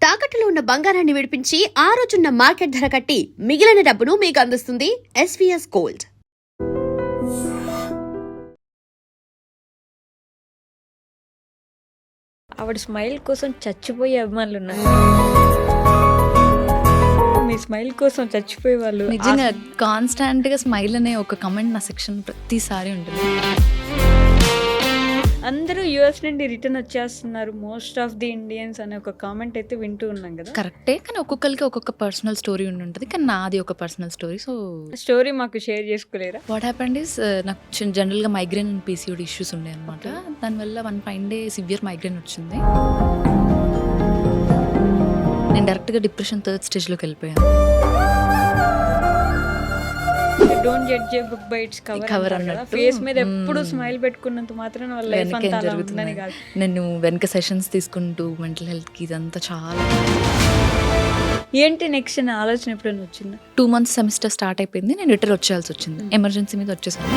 తాకట్టులో ఉన్న బంగారాన్ని విడిపించి ఆ రోజున్న మార్కెట్ ధర కట్టి మిగిలిన డబ్బును మీకు అందిస్తుంది ఎస్వీఎస్ గోల్డ్. ఆవిడ స్మైల్ కోసం చచ్చిపోయే అభిమానులు ఉన్నారు. మీ స్మైల్ కోసం చచ్చిపోయే వాళ్ళు నిజంగా కాన్స్టాంట్ గా స్మైల్ అనే ఒక కమెంట్ నా సెక్షన్ ప్రతిసారి ఉంటుంది. అందరూ యుఎస్ నుండి రిటర్న్ వచ్చేస్తున్నారు మోస్ట్ ఆఫ్ ది ఇండియన్స్ అనే ఒక కామెంట్ అయితే వింటూ ఉన్నాం కదా. కరెక్టే, కానీ ఒక్కొక్కరికి ఒక్కొక్క పర్సనల్ స్టోరీ ఉంటుంది, కానీ నాది ఒక పర్సనల్ స్టోరీ. సో స్టోరీ మాకు షేర్ చేసుకోలేరా? వాట్ హ్యాపెండ్ ఇస్, నాకు జనరల్గా మైగ్రేన్ అండ్ పీసీఓడి ఇష్యూస్ ఉండే అనమాట. దానివల్ల one fine day severe migraine వచ్చింది. నేను డైరెక్ట్గా డిప్రెషన్ 3rd స్టేజ్లోకి వెళ్ళిపోయాను. Don't judge A book by its cover అన్నట్టు ఫేస్ మీద ఎప్పుడు స్మైల్ పెట్టుకున్నంత మాత్రం వాళ్ళ లైఫ్ అంతా అలా ఉందని కాదు. నేను వెనక సెషన్స్ తీసుకుంటూ మెంటల్ హెల్త్కి ఇదంతా చాలా. ఏంటి నెక్స్ట్ నా ఆలోచన ఎప్పుడైనా వచ్చిందా? 2 months సెమిస్టర్ స్టార్ట్ అయిపోయింది, నేను రిటర్న్ వచ్చేయాల్సి వచ్చింది. ఎమర్జెన్సీ మీద వచ్చేసాను.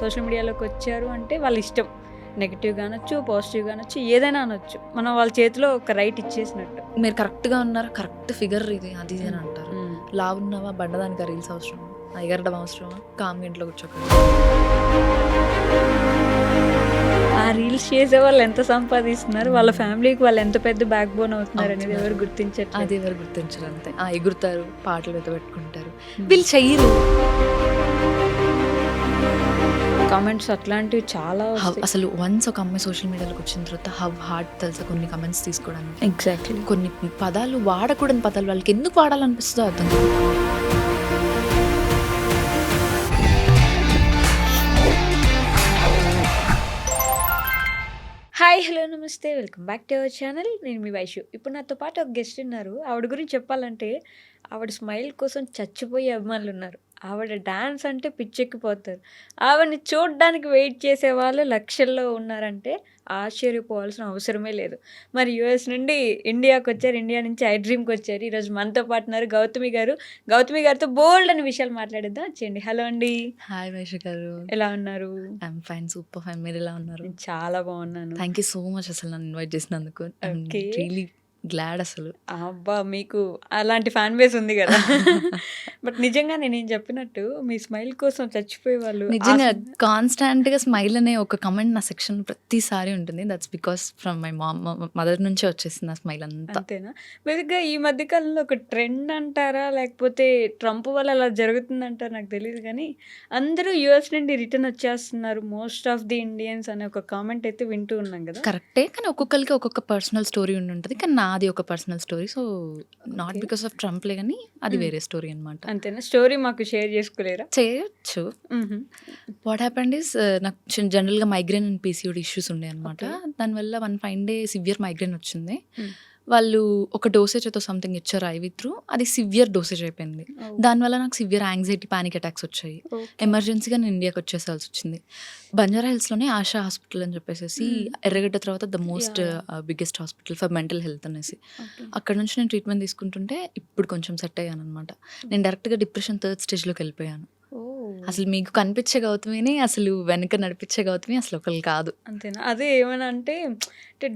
సోషల్ మీడియాలోకి వచ్చారు అంటే వాళ్ళ ఇష్టం, నెగిటివ్గా అనొచ్చు, పాజిటివ్గా అనొచ్చు, ఏదైనా అనొచ్చు. మనం వాళ్ళ చేతిలో ఒక రైట్ ఇచ్చేసినట్టు. మీరు కరెక్ట్గా ఉన్నారా, కరెక్ట్ ఫిగర్ ఇది అది అని అంటారు. లావు ఉన్నావా, బండదానికి రీల్స్ అవసరమా, ఎగరడం అవసరమా, కామ్గా ఇంట్లో కూర్చోకండి. ఆ రీల్స్ చేసే వాళ్ళు ఎంత సంపాదిస్తున్నారు, వాళ్ళ ఫ్యామిలీకి వాళ్ళు ఎంత పెద్ద బ్యాక్ బోన్ అవుతున్నారు అనేది ఎవరు గుర్తించట్లేదు. అది ఎవరు గుర్తించరు. అంతే ఎగురుతారు, పాటలు పెట్టుకుంటారు, వీళ్ళు చెయ్యరు. కామెంట్స్ అట్లాంటివి చాలా అసలు వన్స్ ఒక అమ్మాయి సోషల్ మీడియాలోకి వచ్చిన తర్వాత హౌ హార్డ్ తెలుసా కొన్ని కమెంట్స్ తీసుకోవడానికి. ఎగ్జాక్ట్లీ కొన్ని పదాలు వాడకూడని పదాలు వాళ్ళకి ఎందుకు వాడాలనిపిస్తుందో అర్థం కాదు. హాయ్, హలో, నమస్తే, welcome back to our channel. నేను మీ వైషు. ఇప్పుడు నాతో పాటు ఒక గెస్ట్ ఉన్నారు. ఆవిడ గురించి చెప్పాలంటే ఆవిడ స్మైల్ కోసం చచ్చిపోయే అభిమానులు ఉన్నారు. ఆవిడ డాన్స్ అంటే పిచ్చెక్కిపోతారు. ఆవిడని చూడడానికి వెయిట్ చేసే వాళ్ళు లక్షల్లో ఉన్నారంటే ఆశ్చర్యపోవాల్సిన అవసరమే లేదు. మరి యూఎస్ నుండి ఇండియాకి వచ్చారు, ఇండియా నుంచి ఐ డ్రీమ్కి వచ్చారు. ఈరోజు మనతో పాటు ఉన్నారు గౌతమి గారు. గౌతమి గారితో బోల్డ్ అని విషయాలు మాట్లాడేద్దాం. వచ్చేయండి. హలో అండి. హాయ్ వైషు గారు, ఎలా ఉన్నారు? I'm fine, super fine. మీరు ఎలా ఉన్నారు? చాలా బాగున్నాను. థ్యాంక్ యూ సో మచ్ అసలు నన్ను ఇన్వైట్ చేసినందుకు. Really glad. అసలు అబ్బా, మీకు అలాంటి ఫ్యాన్ బేస్ ఉంది కదా. బట్ నిజంగా నేను చెప్పినట్టు మీ స్మైల్ కోసం చచ్చిపోయే వాళ్ళు నిజంగా కాన్స్టాంట్ గా స్మైల్ అనే ఒక కమెంట్ నా సెక్షన్ ప్రతిసారి ఉంటుంది. That's because from my mother నుంచే వచ్చేసింది ఆ స్మైల్ అంతా. అంతేనా? బేసిక్గా ఈ మధ్య కాలంలో ఒక ట్రెండ్ అంటారా, లేకపోతే ట్రంప్ వల్ల అలా జరుగుతుంది అంటారా నాకు తెలియదు, కానీ అందరూ యుఎస్ నుండి రిటర్న్ వచ్చేస్తున్నారు మోస్ట్ ఆఫ్ ది ఇండియన్స్ అనే ఒక కామెంట్ అయితే వింటూ ఉన్నాం కదా. కరెక్టే, కానీ ఒక్కొక్కరికి ఒక్కొక్క పర్సనల్ స్టోరీ ఉంటుంది, కానీ నాది ఒక personal story. So not because of Trump లే, కానీ అది వేరే స్టోరీ అనమాట. అంతేనా? స్టోరీ మాకు షేర్ చేసుకోలేరా? చేయొచ్చు. వాట్ హ్యాపెండ్ ఇస్, నాకు జనరల్గా మైగ్రేన్ అండ్ పీసీఓడి ఇష్యూస్ ఉండే అనమాట. దానివల్ల one fine day severe migraine వచ్చింది. వాళ్ళు ఒక డోసేజ్ అయితే సంథింగ్ ఇచ్చారు ఐవి త్రూ, అది సివియర్ డోసేజ్ అయిపోయింది. దానివల్ల నాకు సివియర్ యాంగ్జైటీ, పానిక్ అటాక్స్ వచ్చాయి. ఎమర్జెన్సీగా నేను ఇండియాకి వచ్చేసాల్సి వచ్చింది. బంజారా హిల్స్లోనే ఆశా హాస్పిటల్ అని చెప్పేసి, ఎర్రగడ్డ తర్వాత the most biggest hospital for mental health అనేసి, అక్కడ నుంచి నేను ట్రీట్మెంట్ తీసుకుంటుంటే ఇప్పుడు కొంచెం సెట్ అయ్యాను అనమాట. నేను డైరెక్ట్గా డిప్రెషన్ 3rd స్టేజ్లోకి వెళ్ళిపోయాను. అసలు మీకు కనిపించే గౌతమిని, అసలు వెనక నడిపించే గౌతమి అసలు ఒకళ్ళు కాదు. అంతేనా? అదే ఏమైనా అంటే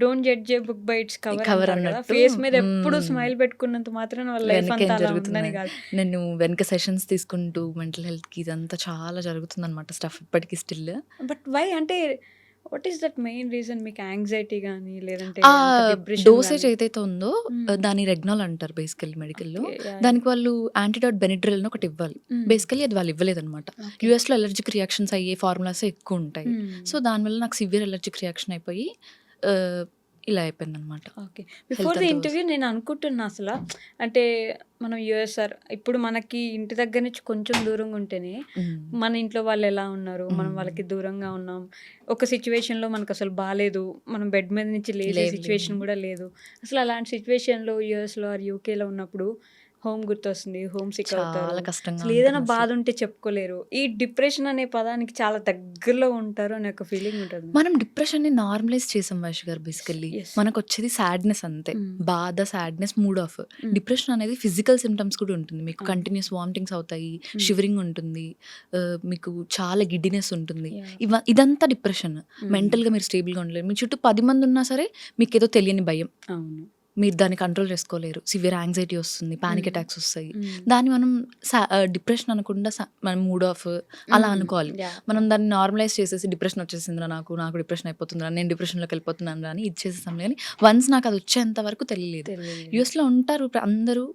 don't judge A book by its cover అన్నట్టు ఫేస్ మీద ఎప్పుడు స్మైల్ పెట్టుకున్నంత మాత్రం వాళ్ళ లైఫ్ అంతా అలా ఉందని కాదు. నేను వెనక సెషన్స్ తీసుకుంటూ మెంటల్ హెల్త్కి ఇదంతా చాలా జరుగుతుంది అనమాట స్టఫ్ ఇప్పటికీ స్టిల్. బట్ వై అంటే what is that main reason? మీకు యాంగ్జైటీ కానీ లేదంటే డోసేజ్ ఏదైతే ఉందో దాని రెగ్నాల్ అంటారు బేసికల్లీ మెడికల్లో. దానికి వాళ్ళు యాంటీడాట్ బెనిడ్రిల్ అని ఒకటి ఇవ్వాలి. బేసికల్లీ అది వాళ్ళు ఇవ్వలేదు అనమాట. యూఎస్లో అలర్జిక్ రియాక్షన్స్ అయ్యే ఫార్ములాస్ ఎక్కువ ఉంటాయి. సో దానివల్ల నాకు సివియర్ అలర్జిక్ రియాక్షన్ అయిపోయి ఇలా అయిపోయింది అనమాట. ఓకే, బిఫోర్ ది ఇంటర్వ్యూ నేను అనుకుంటున్నా అసలు అంటే మనం యుఎస్ఆర్ ఇప్పుడు మనకి ఇంటి దగ్గర నుంచి కొంచెం దూరంగా ఉంటేనే మన ఇంట్లో వాళ్ళు ఎలా ఉన్నారు, మనం వాళ్ళకి దూరంగా ఉన్నాం. ఒక సిచ్యువేషన్లో మనకు అసలు బాగాలేదు, మనం బెడ్ మీద నుంచి లేచే సిచ్యువేషన్ కూడా లేదు. అసలు అలాంటి సిచ్యువేషన్లో యుఎస్లో ఆర్ యూకేలో ఉన్నప్పుడు హోమ్ గుర్తొస్తుంది, హోమ్ సిక్ అవుతారు. చాలా కష్టంగా అసలు ఏదైనా ఉంటుంది బాధ అసలు. ఉంటే చెప్పుకోలేరు. ఈ డిప్రెషన్ అనే పదానికి చాలా దగ్గరలో ఉంటారు అనే ఒక ఫీలింగ్ ఉంటుంది. మనం డిప్రెషన్‌ని నార్మలైజ్ చేసాం వైష్ గారు బేసికల్లీ. యెస్. మనకొచ్చేది సాడ్‌నెస్ అంతే. బాధ, సాడ్‌నెస్, మూడ్ ఆఫ్. హ్మ్. డిప్రెషన్ అనేది ఫిజికల్ సింప్టమ్స్ కూడా ఉంటుంది. మీకు అవును. కంటిన్యూయస్ వామిటింగ్స్ అవుతాయి, షివరింగ్ ఉంటుంది, మీకు చాలా గిడ్డినెస్ ఉంటుంది. యాహ్! ఇదంతా డిప్రెషన్. మెంటల్‌గా మీరు స్టేబుల్‌గా ఉండలేరు. మీ చుట్టూ 10 మంది ఉన్నా సరే మీకేదో తెలియని భయం. అవును. మీరు దాన్ని కంట్రోల్ చేసుకోలేరు. సివియర్ యాంగ్జైటీ వస్తుంది, పానిక్ అటాక్స్ వస్తాయి. హ్మ్. దాన్ని మనం డిప్రెషన్ అనకుండా మనం మూడ్ ఆఫ్ అలా అనుకోవాలి. యాహ్! మనం దాన్ని నార్మలైజ్ చేసేసి డిప్రెషన్ వచ్చేసిందిరా నాకు డిప్రెషన్ అయిపోతుందిరా, నేను డిప్రెషన్‌లోకి వెళ్ళిపోతున్నాను రా అని ఇచ్చేసేసాం గానీ, వన్స్ నాకు అది వచ్చేంత వరకు తెలియలేదు. తెలియలేదు. యూఎస్‌లో ఉంటారు అందరూ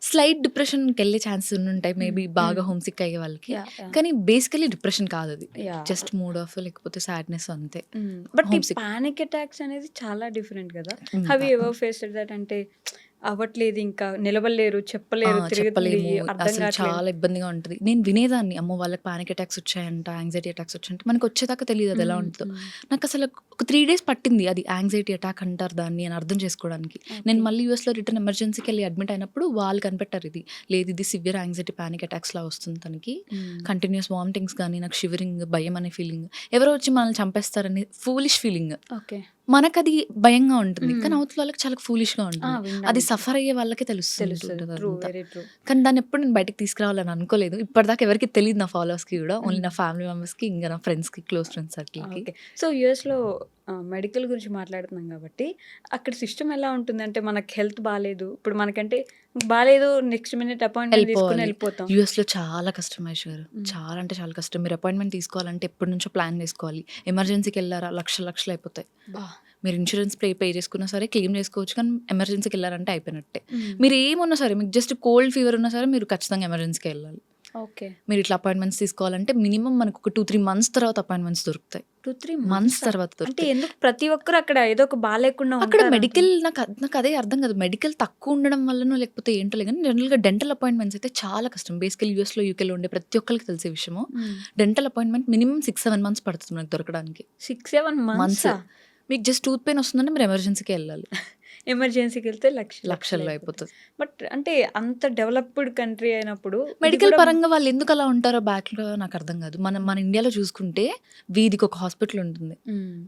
స్లైట్ డిప్రెషన్‌కెళ్ళే ఛాన్సెస్ ఉండుంటాయి. మేబీ బాగా హోమ్ సిక్ అయ్యే వాళ్ళకి. యాహ్! యాహ్! కానీ బేసికల్లీ డిప్రెషన్ కాదది. యాహ్! జస్ట్ మూడ్ ఆఫ్ లేకపోతే సాడ్‌నెస్ అంతే. బట్ ఈ హోమ్ సిక్. పానిక్ అటాక్స్ అనేది చాలా డిఫరెంట్ కదా! హ్మ్. Have you ever faced that? అంటే అవ్వట్లేదు, ఇంకా నిలబడలేరు, చెప్పలేరు, తిరుగుతుంది, చెప్పలేము. అర్థం అసలు కావట్లేదు. చాలా ఇబ్బందిగా ఉంటది. నేను వినేదాన్ని, అమ్మో! వాళ్ళకి పానిక్ అటాక్స్ వచ్చాయంట, యాంగ్జైటీ అటాక్స్ వచ్చాయంట. మనకొచ్చేదాకా తెలీదు అది ఎలా ఉంటదో. నాకసలు ఒక 3 డేస్ పట్టింది అది యాంగ్జైటీ అటాక్ అంటారు దాన్ని అని అర్థం చేసుకోవడానికి. నేను మళ్ళీ యూఎస్‌లో రిటర్న్ ఎమర్జెన్సీకెళ్ళి అడ్మిట్ అయినప్పుడు వాళ్ళు కనిపెట్టారు ఇది. లేదు ఇది సివియర్ యాంగ్జైటీ పానిక్ అటాక్స్‌లా వస్తుంది తనకి. కంటిన్యూయస్ వామిటింగ్స్ గానీ, నాకు షివరింగ్, భయం అనే ఫీలింగ్. ఎవరో వచ్చి మనల్ని చంపేస్తారని ఫూలిష్ ఫీలింగ్. ఓకే. మనకది భయంగా ఉంటుంది. కానీ అవతల వాళ్ళకి చాలా ఫూలిష్‌గా ఉంటుంది. విన్నాను. అది సఫర్ అయ్యే వాళ్ళకే తెలుస్తుంది. తెలుస్తుంటది ట్రూ, అదంతా. Very true. కానీ దాన్ని ఎప్పుడు నేను బయటికి తీసుకురావాలని అనుకోలేదు. ఇప్పటిదాకా ఎవరికీ తెలీదు నా ఫాలోవర్స్‌కి గూడా. ఓన్లీ నా ఫ్యామిలీ మెంబర్స్‌కి, ఇంకా నా ఫ్రెండ్స్‌కి, క్లోజ్ ఫ్రెండ్స్ సర్కిల్‌కి. ఓకే. సో యూఎస్‌లో మెడికల్ గురించి మాట్లాడుతున్నాం కాబట్టి అక్కడ సిస్టమ్ ఎలా ఉంటుంది? అంటే మనకి హెల్త్ బాలేదు. ఇప్పుడు మనకంటే బాలేదు, నెక్స్ట్ మినిట్ అపాయింట్మెంట్ తీసుకొని వెళ్ళిపోవాలి. వెళ్ళిపోతాం. యూఎస్‌లో చాలా కష్టం మహేష్ గారు. చాలా అంటే చాలా కష్టం. మీరు అపాయింట్మెంట్ తీసుకోవాలంటే ఎప్పటి నుంచో ప్లాన్ చేసుకోవాలి. ఎమర్జెన్సీకెళ్లారా లక్షలు లక్షలు అయిపోతాయి. బా! మీరు ఇన్సూరెన్స్ పే చేసుకున్నా సరే క్లెయిమ్ చేసుకోవచ్చు. కానీ ఎమర్జెన్సీకి వెళ్ళారంటే అయిపోయినట్టే. మీరు ఏమున్నా సరే, మీకు జస్ట్ కోల్డ్ ఫీవర్ ఉన్నా సరే మీరు ఖచ్చితంగా ఎమర్జెన్సీకి వెళ్ళాలి. ఓకే. మీరు ఇట్లా అపాయింట్మెంట్స్ తీసుకోవాలంటే మినిమం మనకు ఒక 2-3 మంత్స్ తర్వాత అపాయింట్మెంట్స్ దొరుకుతాయి. 2-3 మంత్స్ మంత్స్ తర్వాత అంటే దొరుకుతాయి. ఎందుకు ప్రతి ఒక్కరు అక్కడ ఏదో ఒక బాలేకుండా అక్కడ ఉంటారు? మెడికల్ నాకు అదే అర్థం కాదు. మెడికల్ తక్కువ ఉండడం వల్లనో లేకపోతే ఏంటో కానీ జనరల్‌గా డెంటల్ అపాయింట్మెంట్స్ అయితే చాలా కష్టం. బేసికల్లీ యూఎస్‌లో, యూకేలో ఉండే ప్రతి ఒక్కరికి తెలిసే విషయము. డెంటల్ అపాయింట్మెంట్ మినిమం 6-7 మంత్స్ పడుతుంది మనకు దొరకడానికి. 6-7 మంత్స్. మంత్సా? మీకు జస్ట్ టూత్ పెయిన్ వస్తుందంటే మీరు ఎమర్జెన్సీకి వెళ్ళాలి. ఎమర్జెన్సీకి వెళ్తే లక్షల్లో అయిపోతుంది. బట్ అంటే అంత డెవలప్డ్ కంట్రీ అయినప్పుడు ఇది మెడికల్ కూడా పరంగా వాళ్ళు ఎందుకు అలా ఉంటారో బ్యాక్‌లో నాకు అర్థం కాదు. మన ఇండియాలో చూసుకుంటే వీధికి ఒక హాస్పిటల్ ఉంటుంది.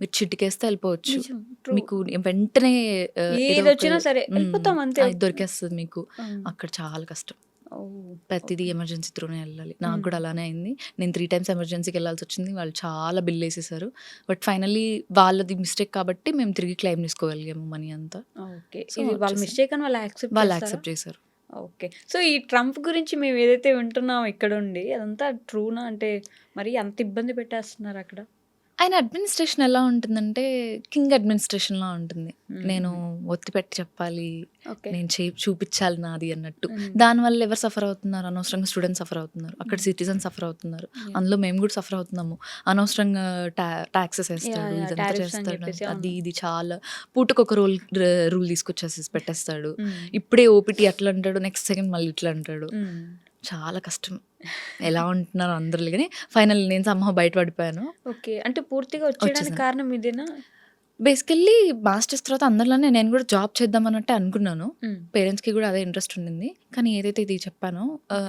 మీరు చిటికేస్తే వెళ్ళిపోవచ్చు. నిజం. ట్రూ. మీకు వెంటనే ఏదో ఒక ఏదొచ్చినా సరే వెళ్ళిపోతాం అంతే. అది దొరికేస్తది మీకు. అక్కడ చాలా కష్టం. ప్రతిదీ ఎమర్జెన్సీ త్రూనే వెళ్ళాలి. నాకు కూడా అలానే అయింది. నేను 3 టైమ్స్ ఎమర్జెన్సీకి వెళ్ళాల్సి వచ్చింది. వాళ్ళు చాలా బిల్ వేసేసారు. బట్ ఫైనల్లీ వాళ్ళది మిస్టేక్ కాబట్టి మేము తిరిగి క్లెయిమ్ చేసుకోగలిగాము మనీ అంతా. ఓకే. సో, ఇది వాళ్ళ వచ్చేసాం. మిస్టేక్ అని వాళ్ళు వాళ్ళు యాక్సెప్ట్ యాక్సెప్ట్ చేశారు. ఓకే. సో ఈ ట్రంప్ గురించి మేము ఏదైతే వింటున్నామో ఇక్కడుండి అదంతా ట్రూనా? అంటే మరి అంత ఇబ్బంది పెట్టేస్తున్నారు అక్కడ? ఆయన అడ్మినిస్ట్రేషన్ ఎలా ఉంటుందంటే కింగ్ అడ్మినిస్ట్రేషన్‌లా ఉంటుంది. నేను ఒత్తి పెట్టి చెప్పాలి, ఓకే. నేను చూపించాలి నాది అన్నట్టు. దానివల్ల ఎవరు సఫర్ అవుతున్నారు? అనవసరంగా స్టూడెంట్స్ సఫర్ అవుతున్నారు. అక్కడ సిటిజన్స్ సఫర్ అవుతున్నారు. అందులో మేము కూడా సఫర్ అవుతున్నాము. అనవసరంగా టాక్సెస్ వేస్తాడు, ఇదంతా టారిఫ్స్ అని చేస్తాడు. చెప్పేసి. అది ఇది చాలా పూటకొక రూల్ తీసుకొచ్చేసి పెట్టేస్తాడు. ఇప్పుడే ఓపీటీ అట్లా అంటాడు, నెక్స్ట్ సెకండ్ మళ్ళీ ఇట్లా అంటాడు. చాలా కష్టం. ఎలా ఉంటున్నారో అందరూ కానీ ఫైనల్ నేను సమ్‌హౌ బయటపడిపోయాను. ఓకే. అంటే పూర్తిగా వచ్చేయడానికి కారణం ఇదేనా? బేసికల్లీ మాస్టర్స్ తర్వాత అందరిలానే నేను కూడా జాబ్ చేద్దాం అన్నట్టే అనుకున్నాను. పేరెంట్స్‌కి కూడా అదే ఇంట్రెస్ట్ ఉండింది. కానీ ఏదైతే ఇది చెప్పానో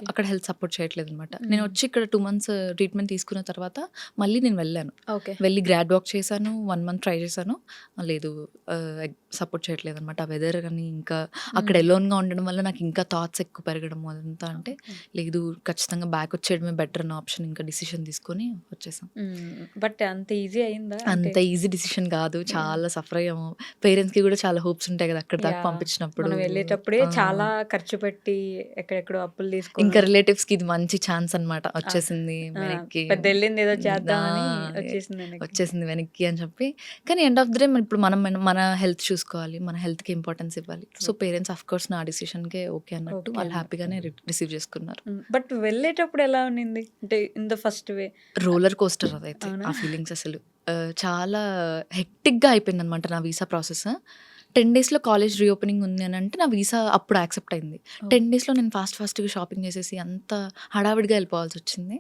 అక్కడ హెల్త్ సపోర్ట్ చేయట్లేదనమాట. నేను వచ్చి ఇక్కడ 2 మంత్స్ ట్రీట్మెంట్ తీసుకున్న తర్వాత మళ్ళీ నేను వెళ్ళాను. ఓకే. వెళ్ళి గ్రాడ్ వాక్ చేశాను. 1 మంత్ ట్రై చేశాను. లేదు, సపోర్ట్ చేయట్లేదనమాట. ఆ వెదర్ కానీ ఇంకా అక్కడ ఎలోన్‌గా ఉండడం వల్ల నాకు ఇంకా థాట్స్ ఎక్కువ పెరగడం అదంతా. అంటే లేదు, ఖచ్చితంగా బ్యాక్ వచ్చేయడమే బెటర్ అన్న ఆప్షన్ ఇంకా డిసిషన్ తీసుకొని వచ్చేసాం. బట్ అంత ఈజీ అయిందా? అంత ఈజీ డిసిషన్ కాదు. చాలా సఫర్ అయ్యాము. పేరెంట్స్‌కి కూడా చాలా హోప్స్ ఉంటాయి కదా అక్కడి దాకా పంపించినప్పుడు. మనం వెళ్ళేటప్పుడే చాలా ఖర్చు పెట్టి ఎక్కడెక్కడో అప్పులు తీసుకొని ఇంకా రిలేటివ్స్‌కి ఇది మంచి ఛాన్స్ అన్నమాట. వచ్చేసింది వెనక్కి. పెద్ద వెళ్ళింది ఏదో చేద్దామని వచ్చేసింది వెనక్కి అని చెప్పి. కానీ ఎండ్ ఆఫ్ ది డే ఇప్పుడు మన హెల్త్ చూసుకోవాలి. మన హెల్త్‌కి ఇంపార్టెన్స్ ఇవ్వాలి. సో పేరెంట్స్ ఆఫ్ కోర్స్ నా డిసిషన్‌కే ఓకే అన్నట్టు వాళ్ళు హ్యాపీగానే రిసీవ్ చేసుకున్నారు. బట్ వెళ్ళేటప్పుడు ఎలా ఉన్నింది? అంటే in the first way roller coaster అదైతే. ఆ ఫీలింగ్స్ అసలు చాలా హెక్టిక్‌గా అయిపోయిందనమాట నా వీసా ప్రాసెస్. 10 డేస్‌లో కాలేజ్ రీఓపెనింగ్ ఉంది అని అంటే నా వీసా అప్పుడు యాక్సెప్ట్ అయింది. 10 డేస్‌లో నేను ఫాస్ట్‌గా షాపింగ్ చేసేసి అంత హడావిడిగా వెళ్ళిపోవాల్సి వచ్చింది.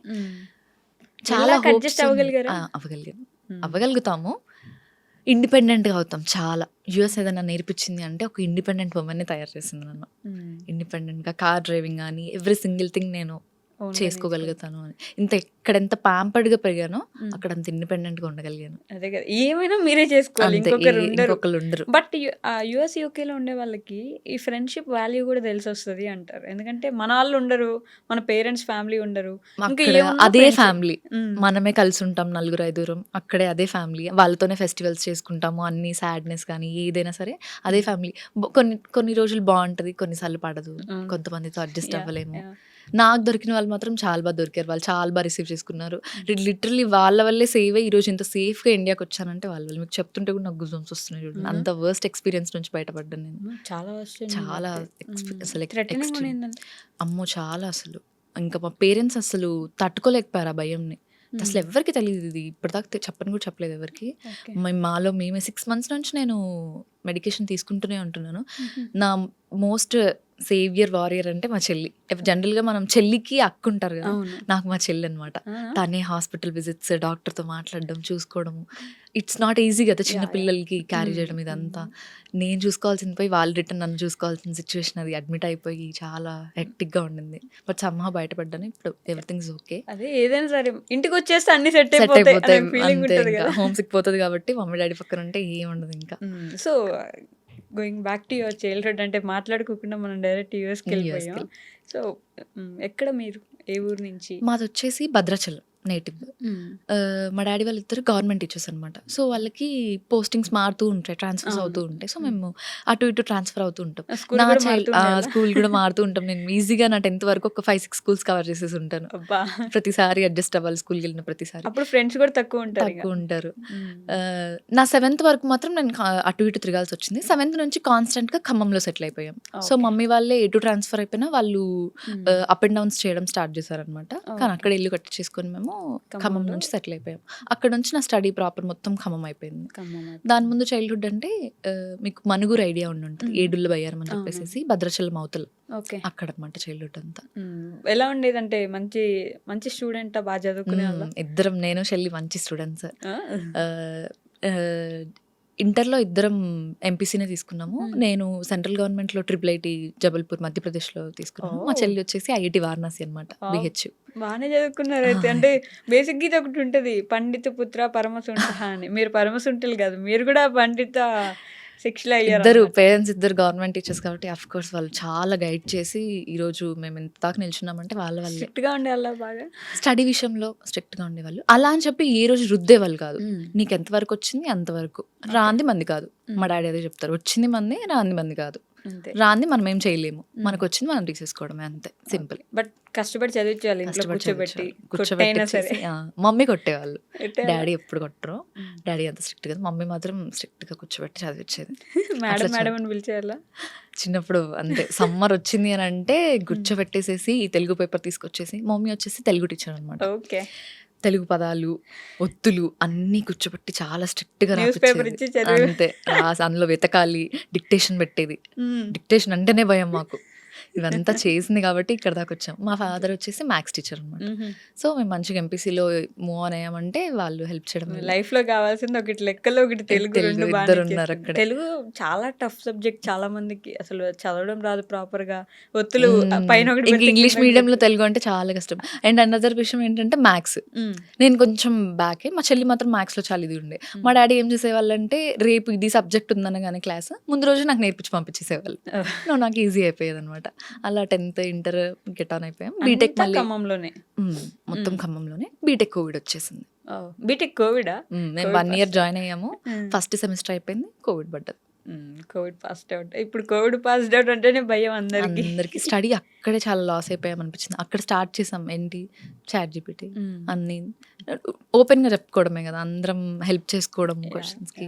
చాలా అడ్జస్ట్ అవ్వగలిగారా? అవ్వగలుగుతాము. ఇండిపెండెంట్‌గా అవుతాం చాలా. యూఎస్ ఏదైనా నేర్పించింది అంటే ఒక ఇండిపెండెంట్ వుమన్‌ని తయారు చేసింది నన్ను. ఇండిపెండెంట్‌గా కార్ డ్రైవింగ్ గానీ ఎవ్రీ సింగిల్ థింగ్ నేను చేసుకోగలుగుతాను అని. ఎంత ప్యాంపర్డ్‌గా పెరిగానో అక్కడ అంత ఇండిపెండెంట్‌గా ఉండగలిగాను. అదే కదా! ఏమైనా మీరే చేసుకోవాలి. అంతే. ఇంకొకళ్ళు ఉండరు. బట్ యూఎస్, యూకేలో ఉండే వాళ్ళకి ఈ ఫ్రెండ్‌షిప్ వాల్యూ కూడా తెలిసొస్తది అంటారు. ఎందుకంటే మన వాళ్ళు ఉండరు. మన పేరెంట్స్ ఫ్యామిలీ ఉండరు. ఇంకా అక్కడ ఏమున్నా అదే ఫ్రెండ్సే. ఫ్యామిలీ. మనమే కలిసి ఉంటాం నలుగురు, ఐదుగురం. అక్కడే అదే ఫ్యామిలీ. వాళ్ళతోనే ఫెస్టివల్స్ చేసుకుంటాము. అన్ని సాడ్‌నెస్ కానీ ఏదైనా సరే అదే ఫ్యామిలీ. కొన్ని రోజులు బావుంటది. కొన్నిసార్లు పడదు. కొంతమందితో అడ్జస్ట్ అవ్వలేము. నాకు దొరికిన వాళ్ళు మాత్రం చాలా బాగా దొరికారు. వాళ్ళు చాలా బాగా రిసీవ్ చేసుకున్నారు. లిటరల్లీ వాళ్ళ వల్లే సేవ్ అయ్యి ఈరోజు ఇంత సేఫ్‌గా ఇండియాకొచ్చానంటే వాళ్ళ వల్ల. మీకు చెప్తుంటే కూడా నాకు గూస్ బంప్స్ వస్తున్నాయి చూడండి. అంత వర్స్ట్ ఎక్స్‌పీరియన్స్ నుంచి బయటపడ్డాను నేను. చాలా వస్తుంది. చాలా అసలు థ్రెటనింగ్ కూడా ఎక్స్‌ట్రీమ్. ఏందంటే అమ్మో! చాలా అసలు. ఇంకా మా పేరెంట్స్ అసలు తట్టుకోలేకపోయారు ఆ భయంని. అసలు ఎవ్వరికీ తెలీదు ఇది. ఇప్పటిదాకా చెప్పను కూడా చెప్పలేదు ఎవరికీ. ఓకే. మేమే 6 మంత్స్ నుంచి నేను మెడికేషన్ తీసుకుంటూనే ఉంటున్నాను. నా మోస్ట్ సేవియర్ వారియర్ అంటే మా చెల్లి. జనరల్‌గా మనం చెల్లికి అక్క ఉంటారు కదా! అవును. నాకు మా చెల్లి అనమాట. తనే హాస్పిటల్ విజిట్స్, డాక్టర్‌తో మాట్లాడడం, చూసుకోవడము. ఇట్స్ నాట్ ఈజీ కదా! చిన్న పిల్లలకి క్యారీ చేయడం ఇదంతా. నేను చూసుకోవాల్సింది పోయి వాళ్ళు రిటర్న్ నన్ను చూసుకోవాల్సిన సిచ్యువేషన్ అది. అడ్మిట్ అయిపోయి చాలా హెక్టిక్‌గా ఉండింది. బట్ సమ్‌హౌ బయటపడ్డాను. ఇప్పుడు ఎవ్రీథింగ్ ఈజ్ ఓకే. అదే ఏదైనా సరే ఇంటికొచ్చేస్తే అన్నీ సెట్ సెట్ అయిపోతాయి అయిపోతాయి. అనే ఫీలింగ్ అంతే ఉంటది ఇంకా. కదా! హోమ్ సిక్ పోతది కాబట్టి మమ్మీ, డ్యాడీ పక్కన ఉంటే ఏముండదు ఇంకా. So going back to your childhood అంటే మాట్లాడుకోకుండా మనం డైరెక్ట్ యూఎస్‌కెళ్ళిపోయాం. యూఎస్‌కి. సో ఎక్కడ మీరు? ఏ ఊరు నుంచి? మాదొచ్చేసి భద్రాచలం నేటివ్. మా డ్యాడీ వాళ్ళిద్దరు గవర్నమెంట్ టీచర్స్ అనమాట. సో వాళ్ళకి పోస్టింగ్స్ మారుతూ ఉంటాయి. ట్రాన్స్‌ఫర్స్ అవుతూ ఉంటాయి. సో మేము అటు ఇటు ట్రాన్స్‌ఫర్ అవుతూ ఉంటాం. స్కూల్ నా కూడా చైల్డ్ మారుతుండేలా? స్కూల్ కూడా మారుతూ ఉంటాం. నేను ఈజీగా నా 10th వరకు ఒక 5, 6 స్కూల్స్ కవర్ చేసేసి ఉంటాను. అబ్బా! ప్రతిసారి అడ్జస్ట్ అవ్వాలి స్కూల్‌కెళ్ళిన ప్రతిసారి. అప్పుడు ఫ్రెండ్స్ కూడా తక్కువ ఉంటారు ఇక. తక్కువ ఉంటారు. నా 7th వరకు మాత్రం నేను అటు ఇటు తిరగాల్సొచ్చింది. 7th నుంచి కాన్స్టెంట్‌గా ఖమ్మంలో సెటిల్ అయిపోయాం. So okay. మమ్మీ వాళ్ళే ఎటు ట్రాన్స్‌ఫర్ అయిపోయినా వాళ్ళు అప్ అండ్ డౌన్స్ చేయడం స్టార్ట్ చేశారనమాట. కానీ అక్కడ ఇల్లు కట్టించేసుకొని మేము ఖమ్మం నుంచి సెటిల్ అయిపోయాం. అక్కడ నుంచి నా స్టడీ ప్రాపర్ మొత్తం ఖమ్మం అయిపోయింది. దాని ముందు చైల్డ్‌హుడ్ అంటే మీకు మనుగురు ఐడియా ఉండుంటది. ఏడుళ్ళ బయ్యారం అని చెప్పేసేసి భద్రాచలం అవతల. ఓకే. అక్కడనమాట చైల్డ్‌హుడ్ అంతా. ఎలా ఉండేదంటే మంచి మంచి స్టూడెంటా? బాగా చదువుకునేవాళ్ళా? ఇద్దరం నేను, చెల్లి మంచి స్టూడెంట్స్. ఆ! ఇంటర్‌లో ఇద్దరం ఎంపీసీనే తీసుకున్నాము. నేను సెంట్రల్ గవర్నమెంట్‌లో ట్రిపుల్ ఐటీ జబల్పూర్ మధ్యప్రదేశ్‌లో తీసుకున్నాను. మా చెల్లి వచ్చేసి ఐఐటీ వారణాసి అనమాట. బీహెచ్. బానే చదువుకున్నారైతే. అంటే బేసిక్‌గా ఇది ఒకటి ఉంటది. పండిత పుత్ర పరమసుంఠః అని. మీరు పరమసుంఠులు కాదు. మీరు కూడా పండిత శిక్షలో ఇద్దరు అయ్యారన్నమాట. పేరెంట్స్ ఇద్దరు గవర్నమెంట్ టీచర్స్ కాబట్టి ఆఫ్‌కోర్స్ వాళ్ళు చాలా గైడ్ చేసి ఈరోజు మేము ఇంత దాకా నిల్చున్నామంటే వాళ్ళ వల్లే. స్ట్రిక్ట్‌గా ఉండేవాళ్ళా బాగా? స్టడీ విషయంలో స్ట్రిక్ట్‌గా ఉండేవాళ్ళు. అలా అని చెప్పి ఏ రోజు రుద్దేవాళ్ళు కాదు. నీకు ఎంతవరకు వచ్చింది అంతవరకు. రాంది మంది కాదు. మా డాడీ అదే చెప్తారు. వచ్చింది మంది, రాంది మంది కాదు. అంతే. రాంది మనం ఏం చేయలేము. మనకొచ్చింది మనం తీసేసుకోవడమే అంతే. సింపుల్. బట్ కష్టపడి చదివించాలి ఇంట్లో కూర్చోబెట్టి. కొట్టైనా కూర్చోబెట్టేసేసి సరే. మమ్మీ కొట్టేవాళ్ళు. కొట్టేవాళ్ళా? డాడీ ఎప్పుడు కొట్టరు. డాడీ అంత స్ట్రిక్ట్ కదా. మమ్మీ మాత్రం స్ట్రిక్ట్‌గా కూర్చోబెట్టి చదివించేది. మేడం మేడం అని పిలిచేవాళ్ళా? చిన్నప్పుడు అంతే. సమ్మర్ వచ్చింది అని అంటే కూర్చోబెట్టేసేసి ఈ తెలుగు పేపర్ తీసుకొచ్చేసి మమ్మీ వచ్చేసి తెలుగు టీచర్ అనమాట. ఓకే. తెలుగు పదాలు, ఒత్తులు అన్నీ కూర్చోబెట్టి చాలా స్ట్రిక్ట్‌గా న్యూస్ పేపర్ రాపిచ్చేది. ఇచ్చి చదివి అంతే. అందులో వెతకాలి. డిక్టేషన్ పెట్టేది. డిక్టేషన్ అంటేనే భయం మాకు. ఇవంతా చేసింది కాబట్టి ఇక్కడ దాకా వచ్చాం. మా ఫాదర్ వచ్చేసి మ్యాథ్స్ టీచర్ అనమాట. సో మేము మంచిగా ఎంపీసీలో మూవ్ ఆన్ అయ్యామంటే వాళ్ళు హెల్ప్ చేయడం వల్ల. లైఫ్‌లో కావాల్సింది ఒకటి లెక్కలు, ఒకటి తెలుగు తెలుగు 2 బాగా ఇద్దరు ఉన్నారు నేర్చేసుకున్నారు. అక్కడే. తెలుగు చాలా టఫ్ సబ్జెక్ట్ చాలా మందికి. అసలు చదవడం రాదు ప్రాపర్‌గా. ఒత్తులు పైన ఒకటి ఇంక పెడితే ఇంగ్లీష్ కింద ఒకటి మీడియంలో పెడితే. తెలుగు అంటే చాలా కష్టం. అండ్ అనదర్ విషయం ఏంటంటే మ్యాథ్స్. నేను కొంచెం బ్యాకే. మా చెల్లి మాత్రం మ్యాథ్స్‌లో చాలా ఇది ఉండే. మా డాడీ ఏం చేసేవాళ్ళంటే రేపు ఇది సబ్జెక్ట్ ఉందనగానే క్లాస్ ముందు రోజు నాకు నేర్పించి పంపించేసేవాళ్ళు. నాకు ఈజీ అయిపోయేదనమాట. అలా 10th ఇంటర్ గెట్ ఆన్ అయిపోయాం. బీటెక్ అంతా మళ్ళీ ఖమ్మంలోనే. మొత్తం ఖమ్మంలోనే. బీటెక్ కోవిడ్ వచ్చేసింది. బీటెక్ కోవిడా? మేము 1 ఇయర్ జాయిన్ అయ్యాము. ఫస్ట్ సెమిస్టర్ అయిపోయింది. కోవిడ్ పడ్డది. Covid passed out. ఇప్పుడు కోవిడ్ పాస్డ్ అవుట్ అంటేనే భయం అందరికి. అందరికి స్టడీ అక్కడే చాలా లాస్ అయిపోయాం అనిపించింది. అక్కడ స్టార్ట్ చేసాం ఏంటి చాట్ జీపీటీ అన్ని ఓపెన్‌గా చెప్పుకోవడమే కదా. అందరం హెల్ప్ చేసుకోవడం క్వశ్చన్స్‌కి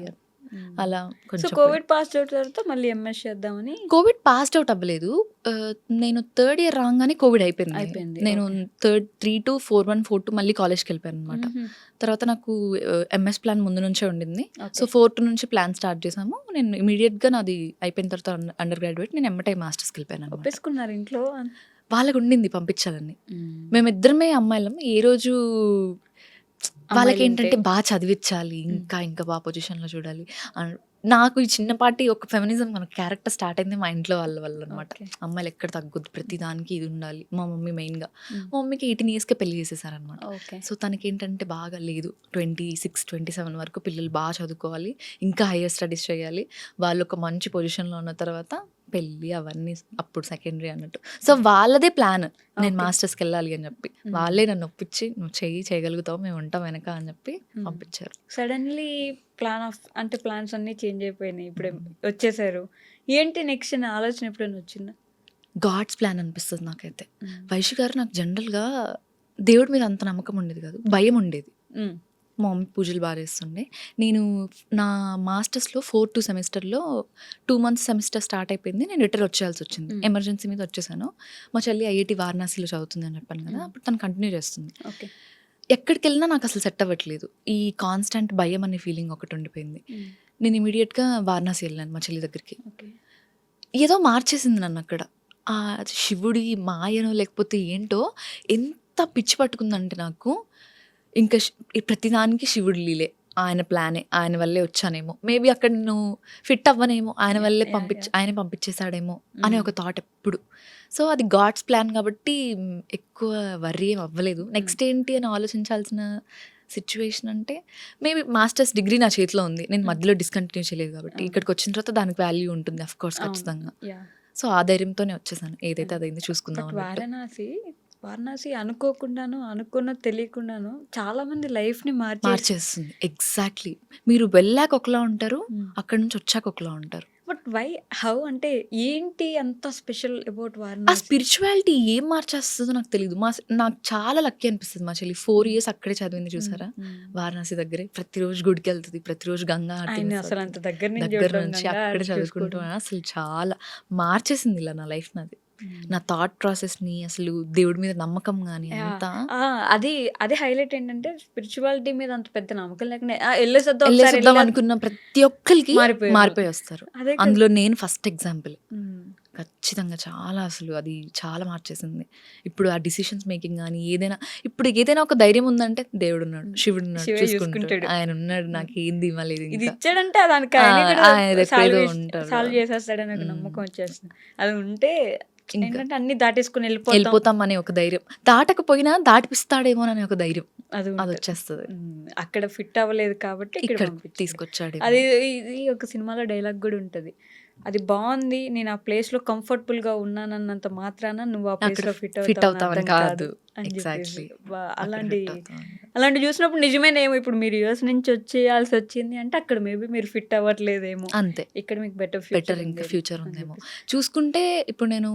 అలా సో కొంచెం కోవిడ్ పాస్డ్ అవుట్ తర్వాత మళ్ళీ ఎంఎస్ చేద్దామని. కోవిడ్ పాస్డ్ అవుట్ అవ్వలేదు. నేను థర్డ్ ఇయర్ రాగానే కోవిడ్ అయిపోయింది. అయిపోయింది. నేను థర్డ్ 3-2, 4-1, 4-2 మళ్ళీ కాలేజ్కి వెళ్ళిపోయాను అనమాట. తర్వాత నాకు ఎంఎస్ ప్లాన్ ముందు నుంచే ఉండింది. సో 4-2 నుంచి ప్లాన్ స్టార్ట్ చేసాము. నేను ఇమీడియట్‌గా నాది అయిపోయిన తర్వాత అండర్ గ్రాడ్యుయేట్ నేను ఎమ్మటే మాస్టర్స్కి వెళ్ళిపోయాను అనమాట. ఒప్పేసుకున్నారు ఇంట్లో. వాళ్ళకు ఉండింది పంపించాలని. మేమిద్దరమే అమ్మాయిలం. ఏ రోజు వాళ్ళకేంటంటే అమ్మాయిలుంటే. బాగా చదివిచ్చాలి. ఇంకా బాగా పొజిషన్‌లో చూడాలి. నాకు ఈ చిన్నపాటి ఒక ఫెమినిజం మన క్యారెక్టర్ స్టార్ట్ అయింది మా ఇంట్లో వాళ్ళ వల్లనమాట. ఓకే. అమ్మాయిలు ఎక్కడ తగ్గొద్దు. ప్రతి దానికి ఇది ఉండాలి. మా మమ్మీ మెయిన్‌గా. హ్మ్. మా మమ్మీకి 18 ఇయర్స్‌కే పెళ్లి చేసేసారనమాట. ఓకే. సో, తనకేంటంటే బాగా లేదు 26, 27 వరకు పిల్లలు బాగా చదువుకోవాలి. ఇంకా హైయర్ స్టడీస్ చేయాలి. వాళ్ళొక మంచి పొజిషన్‌లో ఉన్న తర్వాత పెళ్లి అవన్నీ అప్పుడు సెకండరీ అన్నట్టు. సో, వాళ్ళదే ప్లాన్. నేను ఓకే. మాస్టర్స్‌కెళ్ళాలి అని చెప్పి. వాళ్ళే నన్ను ఒప్పించి నువ్వు చేయగలుగుతావు. మేము ఉంటాం వెనక అని చెప్పి పంపించారు. సడన్‌లీ ప్లాన్స్ అన్నీ చేంజ్ అయిపోయినాయి. ఇప్పుడే వచ్చేసారు. ఏంటి నెక్స్ట్ అనే ఆలోచన ఎప్పుడైనా వచ్చిందా? గాడ్స్ ప్లాన్ అనిపిస్తది నాకైతే. వైషు గారు నాకు జనరల్‌గా దేవుడి మీద అంత నమ్మకం ఉండేది కాదు. భయం ఉండేది. హ్మ్. మా మమ్మీ పూజలు బాగా చేస్తుండే. నేను నా మాస్టర్స్‌లో 4-2 సెమిస్టర్‌లో 2 మంత్స్ సెమిస్టర్ స్టార్ట్ అయిపోయింది. నేను రిటర్న్ వచ్చేయాల్సి వచ్చింది. ఎమర్జెన్సీ మీద వచ్చేసాను. మా చెల్లి ఐఐటీ వారణాసిలో చదువుతుంది అని చెప్పాను కదా! అప్పుడు తను కంటిన్యూ చేస్తుంది. ఓకే. ఎక్కడికెళ్ళినా నాకు అసలు సెట్ అవ్వట్లేదు. ఈ కాన్స్టాంట్ భయం అనే ఫీలింగ్ ఒకటి ఉండిపోయింది. నేను ఇమ్మీడియేట్‌గా వారణాసి వెళ్ళాను మా చెల్లి దగ్గరికి. ఓకే. ఏదో మార్చేసింది నన్నక్కడ. ఆ శివుడి మాయనో లేకపోతే ఏంటో ఎంత పిచ్చి పట్టుకుందంటే నాకు, ఇంక ప్రతిదానికి శివుడి లీలే. ఆయన ప్లానే. ఆయన వల్లే వచ్చానేమో. మేబీ అక్కడ నేను ఫిట్ అవ్వనేమో. ఆయన వల్లే ఆయనే పంపించేసాడేమో అనే ఒక థాట్ ఎప్పుడు. సో, అది గాడ్స్ ప్లాన్ కాబట్టి ఎక్కువ వర్రీ ఏం అవ్వలేదు. నెక్స్ట్ ఏంటి అని ఆలోచించాల్సిన సిట్యుయేషన్ అంటే మేబీ మాస్టర్స్ డిగ్రీ నా చేతిలో ఉంది. నేను మధ్యలో డిస్కంటిన్యూ చేయలేదు కాబట్టి. ఇక్కడికి వచ్చిన తర్వాత దానికి వాల్యూ ఉంటుంది ఆఫ్‌కోర్స్ ఖచ్చితంగా. యాహ్! సో, ఆ ధైర్యంతోనే వచ్చేసాను. ఏదైతే అదైంది చూసుకుందాం బట్ అన్నట్టు. వారణాసి అనుకోకుండాను, అనుకున్నది తెలియకుండాను చాలా మంది లైఫ్‌ని మార్చేస్తుంది. ఎగ్జాక్ట్‌లీ. మీరు వెళ్ళాక ఒకలా ఉంటారు. అక్కడి నుంచి వచ్చాక ఒకలా ఉంటారు. బట్ హౌ అంటే ఏంటి అంత స్పెషల్ అబౌట్ ఆ వారణాసి? స్పిరిచువాలిటీ ఏం మార్చేస్తదో నాకు తెలీదు. నాకు చాలా లక్కీ అనిపిస్తది. మా చెల్లి 4 ఇయర్స్ అక్కడే చదివింది చూసారా? వారణాసి దగ్గరే. ప్రతిరోజు గుడికెళ్తది. ప్రతిరోజు గంగా ఆరతి ఆయన మిస్ అసలు అవ్వదు. అంత దగ్గర నుంచి దగ్గర చూడడం, నుంచి గంగా అక్కడే ఆరతి చదువుకుంటూ చూసుకోవడం. అసలు చాలా మార్చేసింది ఇలా నా లైఫ్ నాది. నా థాట్ ప్రాసెస్‌ని అసలు దేవుడి మీద నమ్మకం గాని యాహ్! అంతా ఆ! అది హైలైట్ ఏంటంటే స్పిరిచువాలిటీ మీద అంత పెద్ద నమ్మకం లేకుండా ఎళ్ళేసొద్దాం ఒకసారి ఎళ్ళేసొద్దాం అనుకున్న ప్రతి ఒక్కళ్ళకి మారిపోయారు. మారిపోయి వస్తారు. అదే కదా! అందులో నేను ఫస్ట్ ఎగ్జాంపుల్. హ్మ్. ఖచ్చితంగా చాలా అసలు అది చాలా మార్చేసింది. ఇప్పుడు ఆ డిసిషన్స్ మేకింగ్ గాని ఇప్పుడు ఏదైనా ఒక ధైర్యం ఉందంటే దేవుడున్నాడు, శివుడున్నాడు, శివే చూసుకుంటాడు. చూసుకుంటాడు. ఆయనున్నాడు నాకేంది మళ్ళీ ఇది ఇంకా. ఇచ్చాడంటే దానికి ఆయనే కూడా ఆయన రేపు ఏదో ఉంటాడు. సాల్వ్ చేసేస్తాడని ఒక నమ్మకం వచ్చేస్తుంది. అది ఉంటే ఇంకా ఏంటంటే అన్ని దాటేసుకొని ఎళ్ళిపోతాం అనే ఒక ధైర్యం. దాటకపోయినా దాటిపిస్తాడేమోననే ఒక ధైర్యం. అది ఉంటది. అదొచ్చేస్తది. అక్కడ ఫిట్ అవ్వలేదు కాబట్టి ఇక్కడ ఇక్కడ పంపించాడు. తీసుకొచ్చాడేమో. అది ఇది ఒక సినిమాలో డైలాగ్ కూడా ఉంటది. అది బావుంది. నేను ఆ ప్లేస్‌లో కంఫర్టబుల్‌గా ఉన్నానన్నంత మాత్రాన నువ్వు ఆ అక్కడ ప్లేస్‌లో ఫిట్ ఫిట్ అవుతావని అవుతామని అర్థం కాదు కాదు. అని చెప్పేసి. ఎగ్జాక్ట్‌లీ. అక్కడ అలాంటి ఫిట్ అవుతామని. అలాంటివి చూసినప్పుడు నిజమేనేమో ఇప్పుడు మీరు యూఎస్ నుంచి వచ్చేయాల్సి వచ్చింది అంటే అక్కడ మేబీ మీరు ఫిట్ అవ్వట్లేదేమో. అంతే. ఇక్కడ మీకు బెటర్ బెటర్ ఇంకా ఫ్యూచర్ ఉందేమో. చూసుకుంటే ఇప్పుడు నేను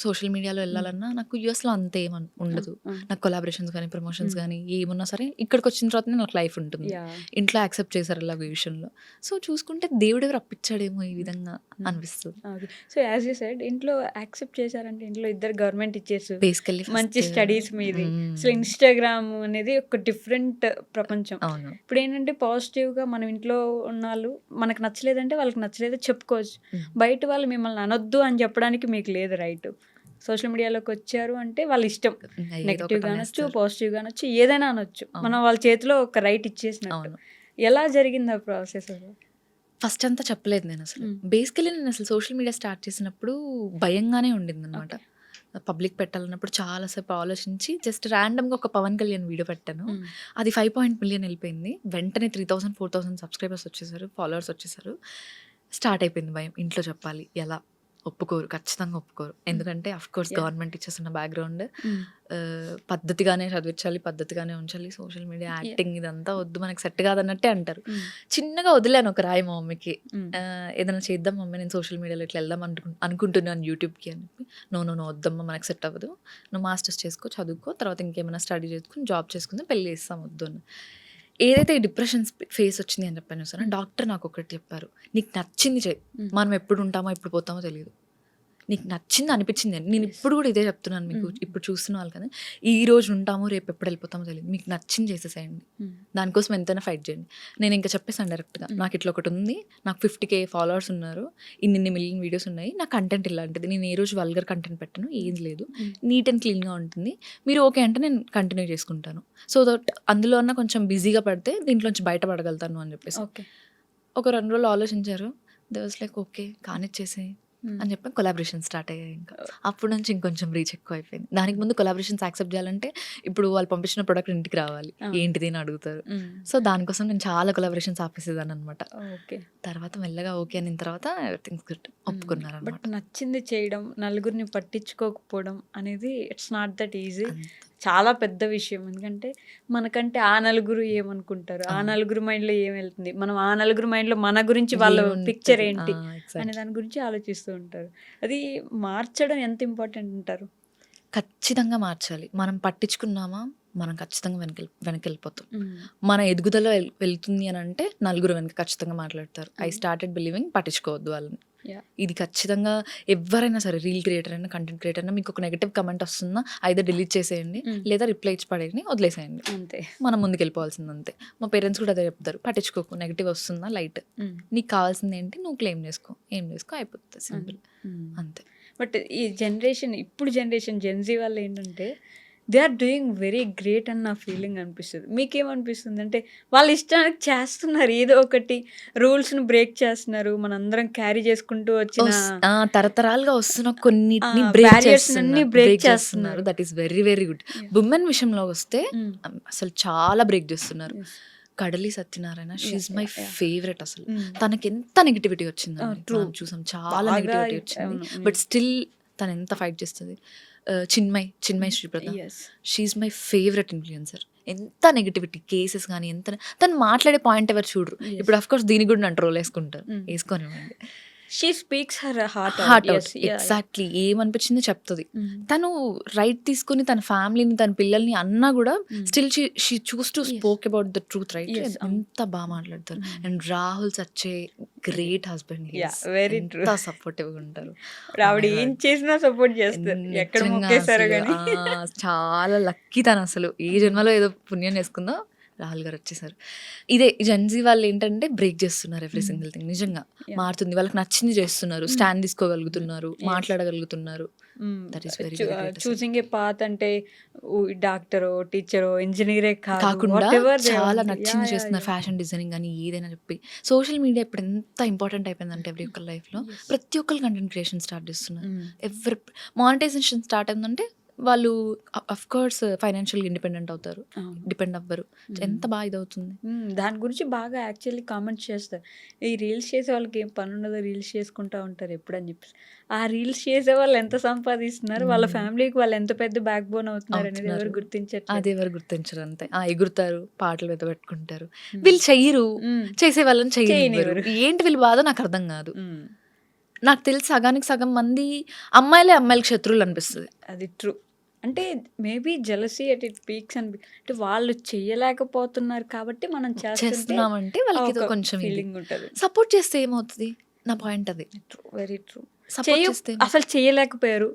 సోషల్ మీడియాలో వెళ్ళాలన్నా నాకు యూఎస్‌లో అంత ఉండదు. నాకు కొలాబరేషన్స్ గానీ, ప్రమోషన్స్ గానీ ఏమున్నా సరే ఇక్కడికొచ్చిన తర్వాతనే నాకు లైఫ్ ఉంటుంది. యాహ్! ఇంట్లో యాక్సెప్ట్ చేశారు అలాగ ఈ విషయంలో. సో, చూసుకుంటే దేవుడే రప్పించాడేమో ఈ విధంగా అనిపిస్తది. Okay. So as you said ఇంట్లో యాక్సెప్ట్ చేశారంటే ఇంట్లో ఇద్దరు గవర్నమెంట్ ఇచ్చేసి బేసికల్లీ మంచి ఫస్ట్ స్టడీస్ మీది. అసలు ఇన్‌స్టాగ్రామ్ అనేది ఒక డిఫరెంట్ ప్రపంచం. అవును. ఇప్పుడేంటంటే పాజిటివ్‌గా మనం ఇంట్లో ఉన్నోళ్ళు మనకు నచ్చలేదంటే వాళ్ళకి నచ్చలేదో చెప్పుకోవచ్చు. బయట వాళ్ళు మిమ్మల్ని అనొద్దు అని చెప్పడానికి మీకు లేదు రైటు. సోషల్ మీడియాలోకి వచ్చారు అంటే వాళ్ళ ఇష్టం. ఏదో నెగెటివ్‌గా ఒకటి అనొచ్చు, అనేస్తారు. పాజిటివ్‌గా అనొచ్చు, ఏదైనా అనొచ్చు. మనం వాళ్ళ చేతిలో ఒక రైట్ ఇచ్చేసినట్టు. అవును. ఎలా జరిగింది ఆ ప్రాసెస్ అసలు? ఫస్ట్ అంతా చెప్పలేదు నేనసలు. హ్మ్. బేసికల్లీ నేనసలు సోషల్ మీడియా స్టార్ట్ చేసినప్పుడు భయంగానే ఉండిందనమాట. పబ్లిక్ పెట్టాలన్నప్పుడు చాలా సేపు ఆలోచించి జస్ట్ ర్యాండమ్‌గా ఒక 'పవన్ కళ్యాణ్' వీడియో పెట్టాను. అది 5 మిలియన్ ఎళ్ళిపోయింది. వెంటనే 3000, 4000 సబ్స్క్రైబర్స్ వచ్చేసారు. ఫాలోవర్స్ వచ్చేసారు. స్టార్ట్ అయిపోయింది భయం. ఇంట్లో చెప్పాలి ఎలా? ఒప్పుకోరు. ఖచ్చితంగా ఒప్పుకోరు. ఎందుకంటే ఆఫ్‌కోర్స్ గవర్నమెంట్ ఇచ్చేసిన బ్యాక్‌గ్రౌండ్ పద్ధతిగానే చదివించాలి, పద్ధతిగానే ఉంచాలి. సోషల్ మీడియా యాక్టింగ్ ఇదంతా వద్దు మనకు సెట్ కాదన్నట్టే అంటారు. చిన్నగా వదిలాను ఒక రాయి మా మమ్మీకి. ఏదైనా చేద్దాం మమ్మీ నేను సోషల్ మీడియాలో ఇట్లా వెళ్దాం అనుకుంటున్నాను యూట్యూబ్‌కి అని చెప్పి. నో వద్దమ్మా మనకు సెట్ అవ్వదు. నువ్వు మాస్టర్స్ చేసుకో, చదువుకో, తర్వాత ఇంకేమైనా స్టడీ చేసుకొని జాబ్ చేసుకుందాం, పెళ్లి చేస్తాం వద్దు అని. ఏదైతే ఈ డిప్రెషన్ ఫేస్ వచ్చింది అని చెప్పాను చూసారా, డాక్టర్ నాకు ఒకటి చెప్పారు. నీకు నచ్చింది చెయ్యి. మనం ఎప్పుడు ఉంటామో ఎప్పుడు పోతామో తెలియదు. నీకు నచ్చింది అనిపించింది అని. నేను ఇప్పుడు కూడా ఇదే చెప్తున్నాను మీకు, ఇప్పుడు చూస్తున్న వాళ్ళు కదా, ఈ రోజు ఉంటాము రేపు ఎప్పుడు వెళ్ళిపోతామో తెలియదు, మీకు నచ్చింది చేసేసేయండి, దానికోసం ఎంతైనా ఫైట్ చేయండి. నేను ఇంకా చెప్పేసాను డైరెక్ట్గా, నాకు ఇట్లా ఒకటి ఉంది, నాకు 50K ఫాలోవర్స్ ఉన్నారు, ఇన్ని మిలియన్ వీడియోస్ ఉన్నాయి, నా కంటెంట్ ఇలాంటిది, నేను ఏ రోజు వల్గర్ కంటెంట్ పెట్టను, ఏం లేదు, నీట్ అండ్ క్లీన్గా ఉంటుంది, మీరు ఓకే అంటే నేను కంటిన్యూ చేసుకుంటాను, సో దట్ అందులో అన్న కొంచెం బిజీగా పడితే దీంట్లోంచి బయటపడగలుగుతాను అని చెప్పేసి. ఓకే. ఒక 2 రోజులు ఆలోచించారు, దే వాస్ లైక్ ఓకే కానిచ్చేసి అని చెప్పి కొలాబరేషన్ స్టార్ట్ అయ్యాయి. ఇంకా అప్పటి నుంచి ఇంకొంచెం రీచ్ ఎక్కువ అయిపోయింది. దానికి ముందు కొలాబరేషన్స్ యాక్సెప్ట్ చేయాలంటే ఇప్పుడు వాళ్ళు పంపించిన ప్రోడక్ట్ ఇంటికి రావాలి, ఏంటిది అని అడుగుతారు. సో దానికోసం నేను చాలా కొలాబరేషన్స్ ఆపేసేదాన్ని అనమాట. ఓకే. తర్వాత మెల్లగా ఓకే అయిన తర్వాత ఎవ్రీథింగ్స్ గుడ్ ఒప్పుకున్నారు అనమాట. బట్ నచ్చింది చేయడం, నలుగురిని పట్టించుకోకపోవడం అనేది ఇట్స్ నాట్ దట్ ఈజీ. చాలా పెద్ద విషయం. ఎందుకంటే మనకంటే ఆ నలుగురు ఏమనుకుంటారు, ఆ నలుగురు మైండ్లో ఏం వెళ్తుంది, మనం ఆ నలుగురు మైండ్లో మన గురించి వాళ్ళ పిక్చర్ ఏంటి అనే దాని గురించి ఆలోచిస్తూ ఉంటారు. అది మార్చడం ఎంత ఇంపార్టెంట్ అంటారు? ఖచ్చితంగా మార్చాలి. మనం పట్టించుకున్నామా మనం ఖచ్చితంగా వెనక్కి వెళ్ళిపోతాం. మన ఎదుగుదల వెళ్తుంది అని అంటే నలుగురు వెనక ఖచ్చితంగా మాట్లాడతారు. ఐ స్టార్టెడ్ బిలీవింగ్ పట్టించుకోవద్దు వాళ్ళని. ఇది ఖచ్చితంగా ఎవరైనా సరే, రీల్ క్రియేటర్ అయినా కంటెంట్ క్రియేటర్ అయినా, మీకు ఒక నెగటివ్ కమెంట్ వస్తుందా అయితే డిలీట్ చేసేయండి, లేదా రిప్లై ఇచ్చి పడేయండి, వదిలేసేయండి, అంతే. మనం ముందుకు వెళ్ళిపోవాల్సింది అంతే. మా పేరెంట్స్ కూడా అదే చెప్తారు, పట్టించుకోకు, నెగటివ్ వస్తుందా లైట్, నీకు కావాల్సింది ఏంటి నువ్వు క్లెయిమ్ చేసుకో, ఏం చేసుకో, అయిపోతుంది, సింపుల్, అంతే. బట్ ఈ జనరేషన్, ఇప్పుడు జనరేషన్ జెన్జీ వాళ్ళు ఏంటంటే they are doing very great అని నా ఫీలింగ్ అనిపిస్తుంది. మీకేమనిపిస్తుంది? అంటే వాళ్ళ ఇష్టానికి చేస్తున్నారు, ఏదో ఒకటి రూల్స్ని బ్రేక్ చేస్తున్నారు, మనందరం క్యారీ చేసుకుంటూ వచ్చిన తరతరాలుగా వస్తున్న కొన్నిటిని బ్రేక్ చేస్తున్నారు. That is very very good. Women విషయంలో వస్తే అసలు చాలా బ్రేక్ చేస్తున్నారు. కడలి సత్యనారాయణ, షీఈ్ మై ఫేవరెట్. అసలు తనకి ఎంత నెగిటివిటీ వచ్చిందండి, చూసాం, చాలా నెగిటివిటీ వచ్చింది, బట్ స్టిల్ తను ఎంత ఫైట్ చేస్తుంది. Chinmayi Sripada, she's my favourite influencer. ఎంత నెగిటివిటీ కేసెస్ కానీ, ఎంత తను మాట్లాడే పాయింట్ ఎవరు చూడరు. ఇప్పుడు అఫ్ కోర్స్ దీనికి కూడా నన్ను ట్రోల్ వేసుకుంటారు, వేసుకోనివ్వండి. She speaks her heart out. Exactly ఏమనిపించిందో చెప్తుంది. తను రైట్ తీసుకుని తన ఫ్యామిలీని, తన పిల్లల్ని అన్నా కూడా still she chose to spoke about the truth, right. ఎంత బాగా మాట్లాడతారు. And Rahul such a great husband, very ఎంత సపోర్టివ్ గా ఉంటారు. ఆవిడ ఏం చేసినా సపోర్ట్ చేస్తారు, ఎక్కడ మొక్కేసారో కానీ. చాలా లక్కీ తను, అసలు ఏ జన్మలో ఏదో పుణ్యం చేసుకుందో రాహుల్ గారు వచ్చేసారు. ఇదే జెన్జీ వాళ్ళు ఏంటంటే బ్రేక్ చేస్తున్నారు ఎవ్రీ సింగిల్ థింగ్. నిజంగా మారుతుంది, వాళ్ళకి నచ్చింది చేస్తున్నారు, స్టాండ్ తీసుకోగలుగుతున్నారు, మాట్లాడగలుగుతున్నారు. That is very choosing a path. అంటే డాక్టరో, టీచరో, ఇంజనీరే కాకుండా చాలా నచ్చింది చేస్తున్నారు. ఫ్యాషన్ డిజైనింగ్ అని ఏదైనా చెప్పి. సోషల్ మీడియా ఇప్పుడు ఎంత ఇంపార్టెంట్ అయిపోయిందంటే ఎవ్రీ ఒక్కరి లైఫ్లో ప్రతి ఒక్కరు కంటెంట్ క్రియేషన్ స్టార్ట్ చేస్తున్నారు. ఎవరి మానిటైజేషన్ స్టార్ట్ అయిందంటే వాళ్ళు అఫ్ కోర్స్ ఫైనాన్షియల్ ఇండిపెండెంట్ అవుతారు, డిపెండ్ అవ్వరు. ఎంత బాగా ఇదవుతుంది. దాని గురించి బాగా యాక్చువల్లీ కామెంట్స్ చేస్తారు. ఈ రీల్స్ చేసే వాళ్ళకి ఏం పని ఉండదో, రీల్స్ చేసుకుంటూ ఉంటారు ఎప్పుడని చెప్పి. ఆ రీల్స్ చేసే వాళ్ళు ఎంత సంపాదిస్తున్నారు, వాళ్ళ ఫ్యామిలీకి వాళ్ళు ఎంత పెద్ద బ్యాక్ బోన్ అవుతున్నారు అనేది ఎవరు గుర్తించారు. అది ఎవరు గుర్తించరు, అంతే. ఎగురుతారు, పాటలు మీద పెట్టుకుంటారు, వీళ్ళు చెయ్యరు, చేసే వాళ్ళని చెయ్యరు. ఏంటి వీళ్ళు బాధ నాకు అర్థం కాదు. నాకు తెలిసి సగానికి సగం మంది అమ్మాయిలకు శత్రువులు అనిపిస్తుంది. అది ట్రూ. అంటే maybe jealousy at it peaks అని, అంటే వాళ్ళు చెయ్యలేకపోతున్నారు కాబట్టి మనం చేస్తున్నామంటే వాళ్ళకి కొంచెం ఫీలింగ్ ఉంటుంది. సపోర్ట్ చేస్తే ఏమవుతుంది, నా పాయింట్ అది. Very true. అసలు చేయలేకపోయారు,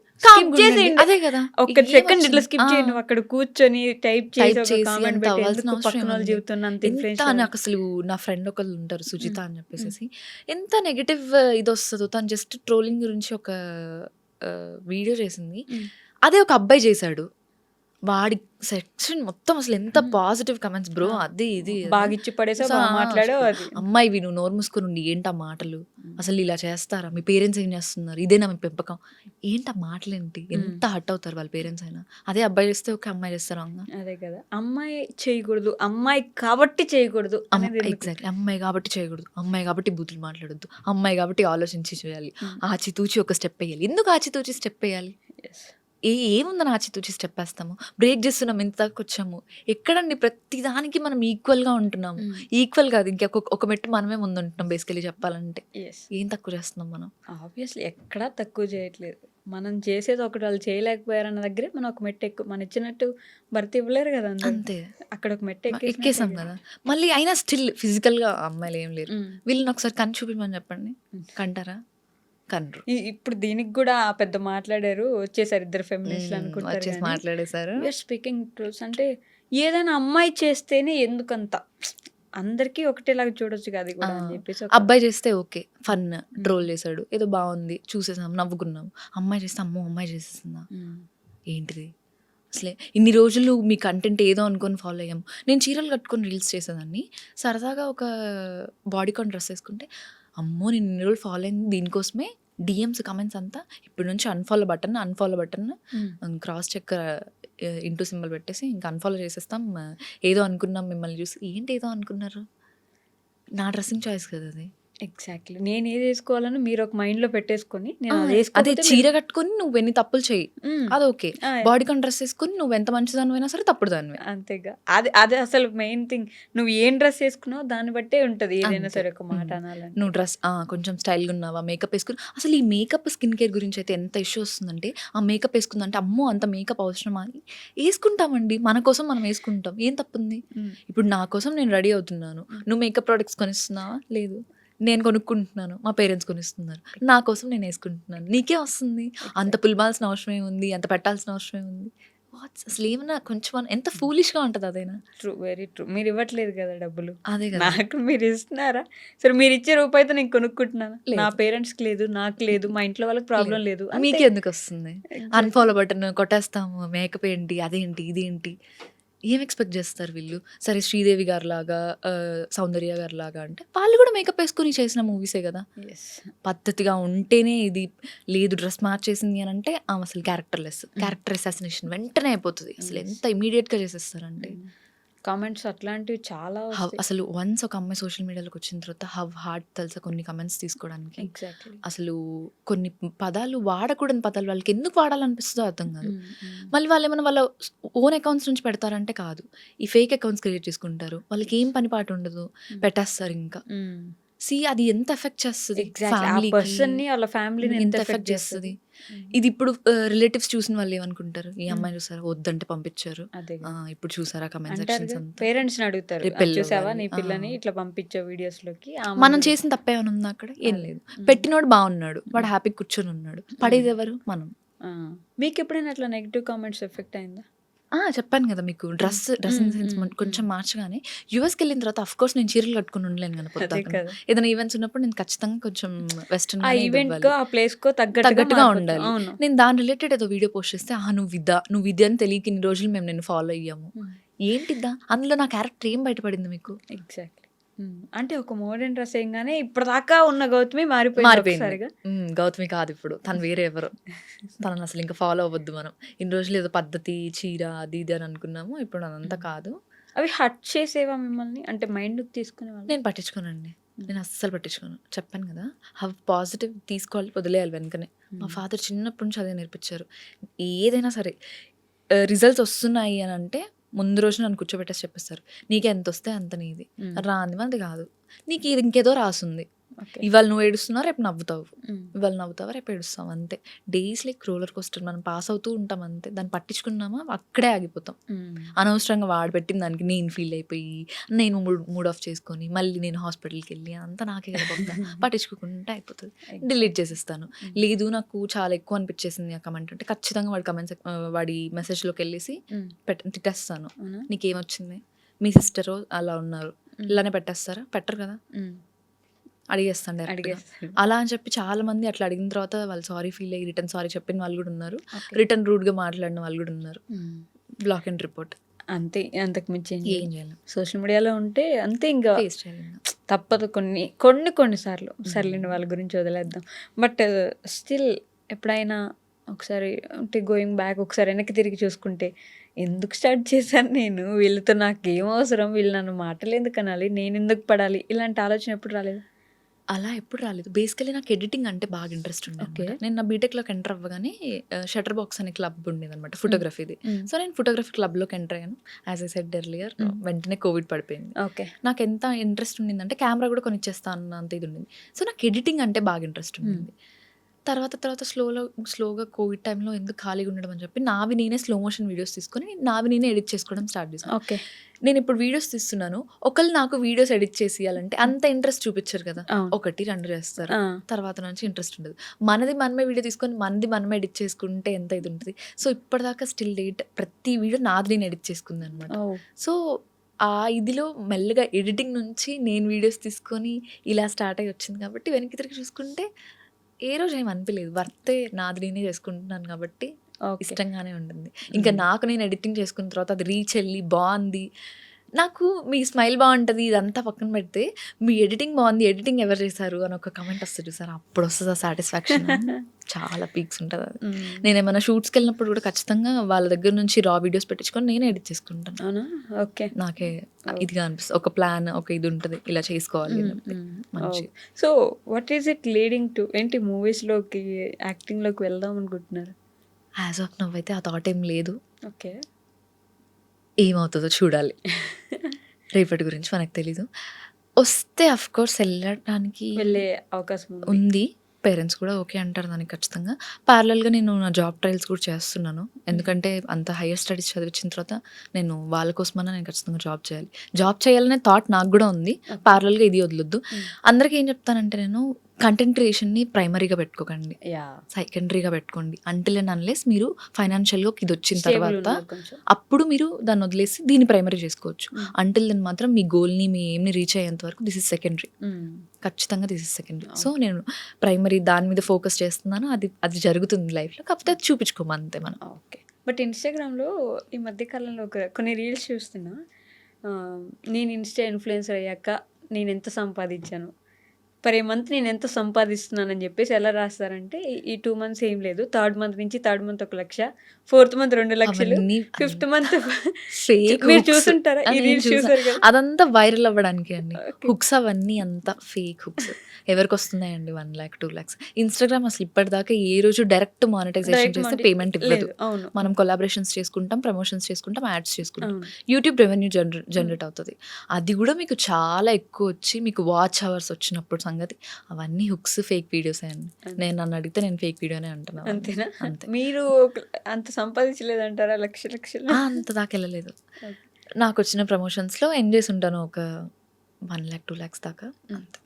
అదే కదా, ఒక సెకండ్ ఇట్లా స్కిప్ చేయండి, అక్కడ కూర్చొని టైప్ చేసి నాకు అసలు నా ఫ్రెండ్ ఒకళ్ళు ఉంటారు సుజిత అని చెప్పేసి, ఎంత నెగటివ్ ఇది వస్తుందో. తను జస్ట్ ట్రోలింగ్ గురించి ఒక వీడియో చేసింది, అదే ఒక అబ్బాయి చేశాడు, వాడి సెక్షన్ మొత్తం అసలు ఎంత పాజిటివ్ కమెంట్స్ బ్రో, అది ఇది బాగిచ్చి పడేసా మాట్లాడో. అమ్మాయి నువ్వు నోరు మూసుకొని ఉండి, ఏంటా మాటలు, అసలు ఇలా చేస్తారా, మీ పేరెంట్స్ ఏం చేస్తున్నారు, ఇదేనా మీ పెంపకం, ఏంటా మాటలేంటి, ఎంత హర్ట్ అవుతారు వాళ్ళ పేరెంట్స్ అయినా. అదే అబ్బాయి చేస్తే ఒక అమ్మాయి చేస్తారు. అదే కదా, అమ్మాయి చేయకూడదు, అమ్మాయి కాబట్టి చేయకూడదు. ఎగ్జాక్ట్లీ, అమ్మాయి కాబట్టి చేయకూడదు, అమ్మాయి కాబట్టి బూతులు మాట్లాడొద్దు, అమ్మాయి కాబట్టి ఆలోచించి చేయాలి, ఆచితూచి ఒక స్టెప్ వేయాలి. ఎందుకు ఆచితూచి స్టెప్ వేయాలి? ఏముందని ఆచితూచి స్టెప్ వేస్తాము, బ్రేక్ చేస్తున్నాం, ఎంత దాకా వచ్చాము, ఎక్కడండి ప్రతిదానికి మనం ఈక్వల్గా ఉంటున్నాము. ఈక్వల్ కాదు, ఇంకా ఒక మెట్టు మనమే ముందు ఉంటున్నాం బేసికలీ చెప్పాలంటే. ఏం తక్కువ చేస్తున్నాం మనం? ఆబ్వియస్లీ ఎక్కడా తక్కువ చేయట్లేదు. మనం చేసేది ఒకటి, వాళ్ళు చేయలేకపోయారన్న దగ్గరే మనం ఒక మెట్టు ఎక్కువ, మన ఇచ్చినట్టు భర్తీ ఇవ్వలేరు కదా, అంతే. అక్కడ ఒక మెట్టు ఎక్కేసాం కదా, మళ్ళీ అయినా స్టిల్ ఫిజికల్గా అమ్మాయిలు ఏం లేరు. వీళ్ళని ఒకసారి కన్ను చూపిమని చెప్పండి, కంటారా? కనరు. ఇప్పుడు దీనికి గూడా పెద్ద మాట్లాడారు. వచ్చేసారు ఇద్దరు ఫెమినిస్ట్‌లు అనుకుంటారు వచ్చేసి గానీ, మాట్లాడేశారు. We are speaking truths. అంటే ఏదైనా అమ్మాయి చేస్తేనే ఎందుకంత అందరికీ ఒకటేలాగా చూడొచ్చు కదా! అది ఆ! కూడా అని చెప్పేసి అబ్బాయి చేస్తే ఓకే. ఫన్ ట్రోల్ చేశాడు. ఏదో బాగుంది. చూసేసాం, నవ్వుకున్నాం. అమ్మాయి చేస్తే అమ్మో! అమ్మాయి చేసేసిందా? ఏంటిది? అసలే ఇన్ని రోజులు మీ కంటెంట్ ఏదో అనుకొని ఫాలో అయ్యాము. నేను చీరలు కట్టుకొని రీల్స్ చేసేదాన్ని. సరదాగా ఒక బాడీకాన్ డ్రెస్ వేసుకుంటే, అమ్మో! నేను ఇన్ని రోజులు ఫాలో అయింది దీనికోసమే. డీఎమ్స్, కమెంట్స్ అంతా ఇప్పటి నుంచి unfollow button cross check into symbol పెట్టేసి ఇంకా అన్ఫాలో చేసేస్తాం. ఏదో అనుకున్నాం మిమ్మల్ని చూసి. ఏంటి ఏదో అనుకున్నారు? నా డ్రెస్సింగ్ చాయిస్ కదా అది. ఎగ్జాక్ట్‌లీ. నేను ఏది వేసుకోవాలని మీరు ఒక మైండ్‌లో పెట్టేసుకొని నేను అది అదే వేసుకోకపోతే చీర కట్టుకొని నువ్వు ఎన్ని తప్పులు చెయ్యి, అది ఓకే. ఆ! బాడీకాన్ డ్రెస్ వేసుకొని నువ్వు ఎంత మంచిదానివైనా సరే తప్పుడు దానివే. అంతేగా. అది అసలు మెయిన్ థింగ్. నువ్వు ఏం డ్రెస్ వేసుకున్నావో దాన్ని బట్టే ఉంటది ఏదైనా అంతే. సరే ఒక మాట అనాలంటే. నువ్వు డ్రెస్ కొంచెం స్టైల్గా ఉన్నావా, మేకప్ వేసుకుని. అసలు ఈ మేకప్ స్కిన్ కేర్ గురించి అయితే ఎంత ఇష్యూ వస్తుందంటే, ఆ మేకప్ వేసుకుందంటే అమ్మో అంత మేకప్ అవసరమా అని వేసుకుంటామండి. మన కోసం మనం వేసుకుంటాం. ఏం తప్పుంది? ఇప్పుడు నా కోసం నేను రెడీ అవుతున్నాను. నువ్వు మేకప్ ప్రోడక్ట్స్ కొనిస్తున్నావా? లేదు. నేను కొనుక్కుంటున్నాను. మా పేరెంట్స్ కొనిస్తున్నారు. నా కోసం నేను వేసుకుంటున్నాను. నీకే వస్తుంది. అంత పులిమాల్సిన అవసరమే ఉంది, అంత పెట్టాల్సిన అవసరమే ఉంది. అసలు ఏమన్నా కొంచెం ఎంత ఫూలిష్గా ఉంటుంది అదైనా. ట్రూ. Very true. మీరు ఇవ్వట్లేదు కదా డబ్బులు. అదే కదా. నాకు మీరు ఇస్తున్నారా? సరే మీరు ఇచ్చే రూపాయితో నేను కొనుక్కుంటున్నానా? లేదు. నా పేరెంట్స్‌కి లేదు, నాకు లేదు, మా ఇంట్లో వాళ్ళకి ప్రాబ్లం లేదు. అంతే. మీకు ఎందుకు వస్తుంది? Unfollow button కొట్టేస్తాము. మేకప్ ఏంటి, అదేంటి, ఇదేంటి, ఏం ఎక్స్పెక్ట్ చేస్తారు వీళ్ళు? సరే శ్రీదేవి గారు లాగా, సౌందర్య గారు లాగా అంటే వాళ్ళు కూడా మేకప్ వేసుకొని చేసిన మూవీసే కదా. Yes. పద్ధతిగా ఉంటేనే ఇది. లేదు డ్రెస్ మార్చేసింది అని అంటే ఆమె అసలు క్యారెక్టర్ అసాసినేషన్ వెంటనే అయిపోతుంది. అసలు ఎంత ఇమీడియట్గా చేసేస్తారంటే. కామెంట్స్ అట్లాంటివి చాలా వస్తాయి. అసలు వన్స్ ఒక అమ్మాయి సోషల్ మీడియాలోకి వచ్చిన తర్వాత హవ్ హార్డ్ తెలుసా కొన్ని కమెంట్స్ తీసుకోవడానికి. ఎగ్జాక్ట్‌లీ. అసలు కొన్ని పదాలు వాడకూడని పదాలు వాళ్ళకి ఎందుకు వాడాలనిపిస్తుందో అర్థం కాదు. మళ్ళీ వాళ్ళు ఏమైనా వాళ్ళ ఓన్ అకౌంట్స్ నుంచి పెడతారంటే కాదు. ఈ ఫేక్ అకౌంట్స్ క్రియేట్ చేసుకుంటారు. వాళ్ళకి ఏం పని పాటు ఉండదు, పెట్టేస్తారు ఇంకా. అది ఎంత ఎఫెక్ట్ చేస్తుంది ఎగ్జాక్ట్‌లీ. ఆ పర్సన్‌ని వాళ్ళ ఫ్యామిలీని ఎంత ఎఫెక్ట్ చేస్తుంది. ఇది ఇప్పుడు రిలేటివ్స్ చూసిన వాళ్ళు ఏమనుకుంటారు, ఈ అమ్మాయి చూసారా వద్దంటే పంపించారు, అదే ఇప్పుడు చూసారా కమెంట్ అంటారు సెక్షన్స్ అంతా. పేరెంట్స్‌ని అడుగుతారు. రేపు పెళ్ళి చూసావా అవ్వాలి. నీ పిల్లని ఇట్లా పంపించావు వీడియోస్‌లోకి. మనం చేసిన తప్పేమైనా ఉందా అక్కడ? ఏం లేదు. పెట్టినోడు బాగున్నాడు, వాడు హ్యాపీ కూర్చొని ఉన్నాడు. పడేది ఎవరు? మనం. మీకు ఎప్పుడైనా అట్లా నెగెటివ్ కామెంట్స్ ఎఫెక్ట్ అయిందా? చెప్పాను కదా మీకు, డ్రెస్సింగ్ సెన్స్ కొంచెం మార్చగానే. యూఎస్కి వెళ్ళిన తర్వాత అఫ్ కోర్స్ నేను చీరలు కట్టుకుని ఉండలేను కదా. అదే పొద్దున్న కదా. ఏదైనా ఈవెంట్స్ ఉన్నప్పుడు నేను ఖచ్చితంగా కొంచెం వెస్టర్న్ ఆ ఈవెంట్‌కో ఆ ప్లేస్‌కో తగ్గట్టుగా మారిపోతుంది. ఉండాలి. అవును. నేను దాని రిలేటెడ్ ఏదో వీడియో పోస్ట్ చేస్తే, నువ్వు ఇది అని తెలియక ఇన్ని రోజులు మేము నేను ఫాలో అయ్యాము. ఏంటిద్దా? అందులో నా క్యారెక్టర్ ఏం బయటపడింది మీకు? ఎగ్జాక్ట్‌లీ. అంటే ఒక మోడర్న్ డ్రెస్ వేయంగానే ఇప్పటిదాకా ఉన్న గౌతమి మారిపోయింది ఒకసారిగా. గౌతమి కాదు ఇప్పుడు, తను వేరే ఎవరో. తనని అసలు ఇంకా ఫాలో అవ్వద్దు మనం. ఇన్ని రోజులు ఏదో పద్ధతి, చీర, అది ఇది అని అనుకున్నాము. ఇప్పుడు అదంతా కాదు. అవి హర్ట్ చేసేవా మిమ్మల్ని? అంటే మైండ్‌కి తీసుకునేవాళ్ళా? నేను పట్టించుకోనండి. నేను అస్సలు పట్టించుకోను. చెప్పాను కదా, పాజిటివ్ తీసుకోవాలి, వదిలేయాలి వెనుకనే. మా ఫాదర్ చిన్నప్పటి నుంచి అదే నేర్పించారు. ఏదైనా సరే రిజల్ట్స్ వస్తున్నాయి అని అంటే ముందు రోజు నన్ను కూర్చోబెట్టేసి చెప్పేస్తారు, నీకు ఎంత వస్తే అంత నీది, రాంది మనది కాదు, నీకు ఇది ఇంకేదో రాసుంది. ఓకే. ఇవాళ నువ్వు ఏడుస్తున్నావు, రేపు నవ్వుతావు. ఇవాళ నవ్వుతావా, రేపు ఏడుస్తావు. అంతే. Days like roller coaster. మనం పాస్ అవుతూ ఉంటాం అంతే. దాన్ని పట్టించుకున్నామా అక్కడే ఆగిపోతాం. అనవసరంగా వాడు పెట్టిన దానికి నేను ఫీల్ అయిపోయి, నేను మూడ్ ఆఫ్ చేసుకొని మళ్ళీ నేను హాస్పిటల్కి వెళ్ళి అంతా నాకే కదా బాగుందా. పట్టించుకోకుండా అయిపోతుంది. డిలీట్ చేసేస్తాను. లేదు నాకు చాలా ఎక్కువ అనిపించేసింది ఆ కమెంట్ అంటే ఖచ్చితంగా వాడి మెసేజ్లోకి వెళ్ళేసి తిట్టేస్తాను. నీకేమొచ్చింది, మీ సిస్టరు అలా ఉన్నారు, ఇలానే పెట్టేస్తారా? పెట్టరు కదా, అడిగేస్తాను డైరెక్ట్‌గా. అలా అని చెప్పి చాలా మంది అట్లా అడిగిన తర్వాత వాళ్ళు సారీ ఫీల్ అయ్యి రిటర్న్ సారీ చెప్పిన వాళ్ళు కూడా ఉన్నారు. రిటర్న్ రూడ్గా మాట్లాడిన వాళ్ళు కూడా ఉన్నారు. Block and report. అంతే. అంతకు మించి ఏం చేయాలి? సోషల్ మీడియాలో ఉంటే అంతే. ఇంకా ఫేస్ చేయాలి. తప్పదు కొన్నిసార్లు. సర్లేండి వాళ్ళ గురించి వదిలేద్దాం. బట్ స్టిల్ ఎప్పుడైనా ఒకసారి అంటే గోయింగ్ బ్యాక్ ఒకసారి వెనక్కి తిరిగి చూసుకుంటే, ఎందుకు స్టార్ట్ చేశాను నేను, వీళ్ళతో నాకేం అవసరం, వీళ్ళు నన్ను మాటలు ఎందుకు అనాలి, నేను ఎందుకు పడాలి, ఇలాంటి ఆలోచన ఎప్పుడు రాలేదు? అలా ఎప్పుడు రాలేదు. బేసికలీ నాకు ఎడిటింగ్ అంటే బాగా ఇంట్రెస్ట్ ఉండేది. ఓకే. నేను నా బీటెక్లోకి ఎంటర్ అవ్వగానే షటర్ బాక్స్ అనే క్లబ్ ఉండేది అనమాట, ఫోటోగ్రఫీది. సో నేను ఫోటోగ్రఫీ క్లబ్లోకి ఎంటర్ అయ్యాను. యాజ్ ఐ సెడ్ ఎర్లియర్, వెంటనే కోవిడ్ పడిపోయింది. ఓకే. నాకు ఎంత ఇంట్రెస్ట్ ఉండిందంటే కెమెరా కూడా కొనిచ్చేస్తా అన్నంత ఇది ఉండింది. సో నాకు ఎడిటింగ్ అంటే బాగా ఇంట్రెస్ట్ ఉండింది. తర్వాత స్లోగా కోవిడ్ టైంలో ఎందుకు ఖాళీగా ఉండడం అని చెప్పి నావి నేనే స్లో మోషన్ వీడియోస్ తీసుకొని నావి నేనే ఎడిట్ చేసుకోవడం స్టార్ట్ చేశాను. ఓకే. నేను ఇప్పుడు వీడియోస్ తీస్తున్నాను, ఒకళ్ళు నాకు వీడియోస్ ఎడిట్ చేసి ఇవ్వాలంటే అంత ఇంట్రెస్ట్ చూపించరు కదా. అవును. 1, 2 చేస్తారు, ఆ. తర్వాత నుంచి ఇంట్రెస్ట్ ఉండదు. మనది మనమే వీడియో తీసుకొని మనది మనమే ఎడిట్ చేసుకుంటే ఎంత ఇది ఉంటుంది. సో ఇప్పటిదాకా స్టిల్ డేట్ ప్రతి వీడియో నాది నేను ఎడిట్ చేసుకుంది అనమాట. ఓ. సో ఆ ఇదిలో మెల్లగా ఎడిటింగ్ నుంచి నేను వీడియోస్ తీసుకొని ఇలా స్టార్ట్ అయ్యి వచ్చింది కాబట్టి వెనక్కి తిరిగి చూసుకుంటే ఏ రోజు ఏం అనిపించలేదు. వర్తే నాది నేనే చేసుకుంటున్నాను కాబట్టి ఓకే. ఇష్టంగానే ఉంటుంది. ఇంకా నాకు నేను ఎడిటింగ్ చేసుకున్న తర్వాత అది రీచ్ వెళ్ళి బాగుంది, నాకు మీ స్మైల్ బాగుంటుంది ఇదంతా పక్కన పెడితే మీ ఎడిటింగ్ బాగుంది, ఎడిటింగ్ ఎవరు చేశారు అని ఒక కమెంట్ వస్తుంది సార్, అప్పుడు వస్తుంది ఆ సాటిస్ఫాక్షన్. చాలా పీక్స్ ఉంటుంది అది. నేను ఏమైనా షూట్స్కి వెళ్ళినప్పుడు కూడా ఖచ్చితంగా వాళ్ళ దగ్గర నుంచి రా వీడియోస్ పెట్టించుకొని నేనే ఎడిట్ చేసుకుంటాను. అవునా? ఓకే. నాకే ఇదిగా అనిపిస్తుంది, ఒక ప్లాన్ ఒక ఇది ఉంటుంది ఇలా చేసుకోవాలి అని చెప్పి. మంచి so what is it leading to ఏంటి మూవీస్లోకి యాక్టింగ్లోకి వెళ్దాం అనుకుంటున్నారు? యాజ్ ఆఫ్ నవ్ అయితే ఆ థాట్ ఏం లేదు. ఓకే. ఏమవుతుందో చూడాలి, రేపటి గురించి మనకు తెలీదు. వస్తే అఫ్ కోర్స్ వెళ్ళడానికి వెళ్ళే అవకాశం ఉంది. ఉంది. పేరెంట్స్ కూడా ఓకే అంటారు దానికి ఖచ్చితంగా. ప్యారలల్గా నేను నా జాబ్ ట్రయల్స్ కూడా చేస్తున్నాను. ఎందుకంటే అంత హైయర్ స్టడీస్ చదివించిన తర్వాత నేను వాళ్ళ కోసమన్నా నేను ఖచ్చితంగా జాబ్ చేయాలి. జాబ్ చేయాలనే థాట్ నాకు కూడా ఉంది. ప్యారలల్గా ఇది వదలొద్దు. అందరికీ ఏం చెప్తానంటే నేను కంటెంట్ క్రియేషన్ని ప్రైమరీగా పెట్టుకోకండి, యా. సెకండరీగా పెట్టుకోండి. అంటిల్ అండ్ అన్లెస్ మీరు ఫైనాన్షియల్గా ఇది వచ్చిన Stable తర్వాత ఉన్నారు కొంచెం. అప్పుడు మీరు దాన్ని వదిలేసి దీన్ని ప్రైమరీ చేసుకోవచ్చు. అంటిల్ దెన్ మాత్రం మీ గోల్ని మీ ఏమ్ని రీచ్ అయ్యేంత వరకు దిస్ ఇస్ సెకండరీ. ఖచ్చితంగా దిస్ ఇస్ సెకండరీ. సో నేను ప్రైమరీ దాని మీద ఫోకస్ చేస్తున్నాను. అది జరుగుతుంది లైఫ్లో, కాకపోతే అది చూపించుకోము అంతే మనం. ఓకే. బట్ ఇన్స్టాగ్రామ్లో ఈ మధ్య కాలంలో కొన్ని రీల్స్ చూస్తున్నా. నేను ఇన్స్టా ఇన్ఫ్లుయెన్సర్ అయ్యాక నేను ఎంత సంపాదించాను, పర్ మంత్ నేను ఎంత సంపాదిస్తున్నానని చెప్పేసి ఎలా రాస్తారంటే ఈ 2 months ఏం లేదు, థర్డ్ మంత్ 1 లక్ష, 4th month 2 లక్షలు, అవన్నీ 5th month fake మీరు hooks. చూసుంటారా? ఈ నేను రీల్స్ చూసా. చూసారు కదా? అదంతా వైరల్ అవ్వడానికి అండి. Okay. హుక్స్ అవన్నీ అంతా ఫేక్ హుక్స్. ఎవరికి వస్తున్నాయండి 1 lakh 2 lakhs? ఇన్స్టాగ్రామ్ అసలు ఇప్పటిదాకా ఏ రోజు డైరెక్ట్ మానిటైజేషన్ Direct చేస్తే money పేమెంట్ ఇవ్వదు. లేదు. అవును. మనం కొలాబరేషన్స్ చేసుకుంటాం, ప్రమోషన్స్ చేసుకుంటాం, యాడ్స్ చేసుకుంటాం. అవును. యూట్యూబ్ రెవెన్యూ జనరేట్ అవుతుంది. అది కూడా మీకు చాలా ఎక్కువ వచ్చి మీకు వాచ్ అవర్స్ వచ్చినప్పుడు సంగతి అవన్నీ హుక్స్, ఫేక్ వీడియోస్ అండి. నేను నన్ను అడిగితే నేను ఫేక్ వీడియోనే అంటున్నాను. అంతేనా? అంతే. మీరు అంత సంపాదించలేదంటారా లక్షలు? అంత దాకా వెళ్ళలేదు. నాకు వచ్చిన ప్రమోషన్స్లో ఎండ్ చేసి ఉంటాను ఒక 1 lakh 2 lakhs దాకా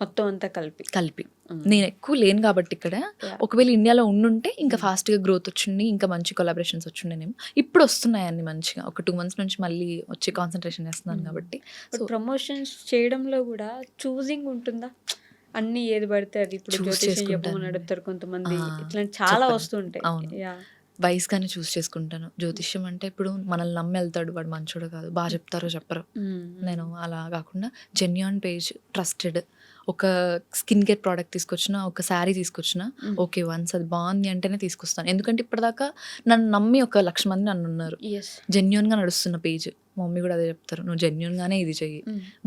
మొత్తం అంతా కలిపి. నేను ఎక్కువ లేను కాబట్టి ఇక్కడ. Yeah. ఒకవేళ ఇండియాలో ఉండుంటే ఇంకా ఫాస్ట్గా గ్రోత్ వచ్చింది, ఇంకా మంచి కొలాబరేషన్స్ వచ్చిండేనేమో. ఇప్పుడు వస్తున్నాయండి మంచిగా, ఒక 2 months నుంచి మళ్ళీ వచ్చి కాన్సన్ట్రేషన్ చేస్తున్నాను కాబట్టి. సో ప్రమోషన్స్ చేయడంలో కూడా చూసింగ్ ఉంటుందా? అన్ని ఏది పడితే అది, ఇప్పుడు Choose జ్యోతిష్యం చేసుకుంటాను. చెప్పమని అడుగుతారు కొంతమంది, ఆ, ఇట్లాంటి చాలా చెప్పండి. వస్తుంటాయి. అవును. యా. వైస్గానే చూస్ చేసుకుంటాను. జ్యోతిష్యం అంటే ఇప్పుడు మనల్ని నమ్మి వెళ్తాడు, వాడు మంచోడు కాదు, బాగా చెప్తారో చెప్పరు. నేను అలా కాకుండా జెన్యూన్ పేజ్, ట్రస్టెడ్, ఒక స్కిన్ కేర్ ప్రోడక్ట్ తీసుకొచ్చిన, ఒక శారీ తీసుకొచ్చిన, ఓకే వన్స్ అది బాగుంది అంటేనే తీసుకొస్తాను. ఎందుకంటే ఇప్పటిదాకా నన్ను నమ్మి 1,00,000 మంది నన్ను ఉన్నారు. జెన్యూన్గా నడుస్తున్న పేజ్. మా మమ్మీ కూడా అదే చెప్తారు, నువ్వు జెన్యూన్గానే ఇది చెయ్యి,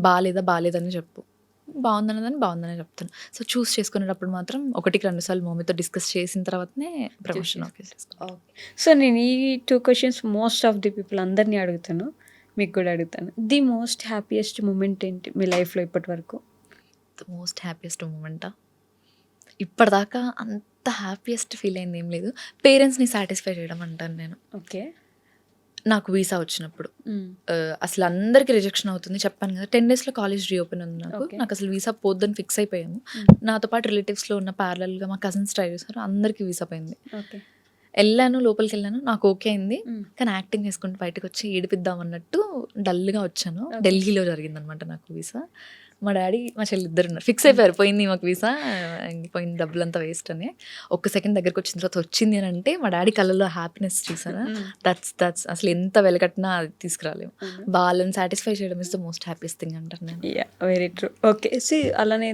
బాగాలేదని చెప్పు, బాగుందనే చెప్తాను. సో చూస్ చేసుకునేటప్పుడు మాత్రం 1-2 సార్లు మమ్మీతో డిస్కస్ చేసిన తర్వాతనే ప్రమోషన్ ఓకే చేసుకుంటాను. సో నేను ఈ 2 questions most of the people అందరినీ అడుగుతాను, మీకు కూడా అడుగుతాను. ది మోస్ట్ హ్యాపీయెస్ట్ మూమెంట్ ఏంటి మీ లైఫ్లో ఇప్పటి వరకు? ద మోస్ట్ హ్యాపీయెస్ట్ మూమెంటా? ఇప్పటిదాకా అంత హ్యాపీయెస్ట్ ఫీల్ అయింది ఏం లేదు. పేరెంట్స్ని సాటిస్ఫై చేయడం అంటాను నేను. ఓకే. నాకు వీసా వచ్చినప్పుడు అసలు అందరికీ రిజెక్షన్ అవుతుంది చెప్పాను కదా. 10 daysలో కాలేజ్ రీఓపెన్ ఉంది నాకు. Okay. నాకు అసలు వీసా పోద్దని ఫిక్స్ అయిపోయాము. నాతో పాటు రిలేటివ్స్లో ఉన్న ప్యారలల్గా మా కజిన్స్ ట్రై చేశారు, అందరికీ వీసా పోయింది. ఓకే. వెళ్ళాను, లోపలికి వెళ్ళాను, నాకు ఓకే అయింది. కానీ యాక్టింగ్ చేసుకుంటూ బయటకు వచ్చి ఏడిపిద్దాం అన్నట్టు డల్గా వచ్చాను. ఢిల్లీలో జరిగిందనమాట నాకు వీసా. మా డాడీ మా చెల్లి ఇద్దరు ఉన్నారు, ఫిక్స్ అయిపోయారు పోయింది మాకు వీసా, పోయింది డబ్బులంతా వేస్ట్ అని. ఒక్క సెకండ్ దగ్గరకు వచ్చిన తర్వాత వచ్చింది అని అంటే మా డాడీ కళ్ళలో హ్యాపీనెస్ చూసారా, దట్స్ అసలు ఎంత వెలకట్టినా అది తీసుకురాలేము. వాళ్ళని సాటిస్ఫై చేయడం is the most happiest thing అంటారు నేను. Very true. ఓకే. అలానే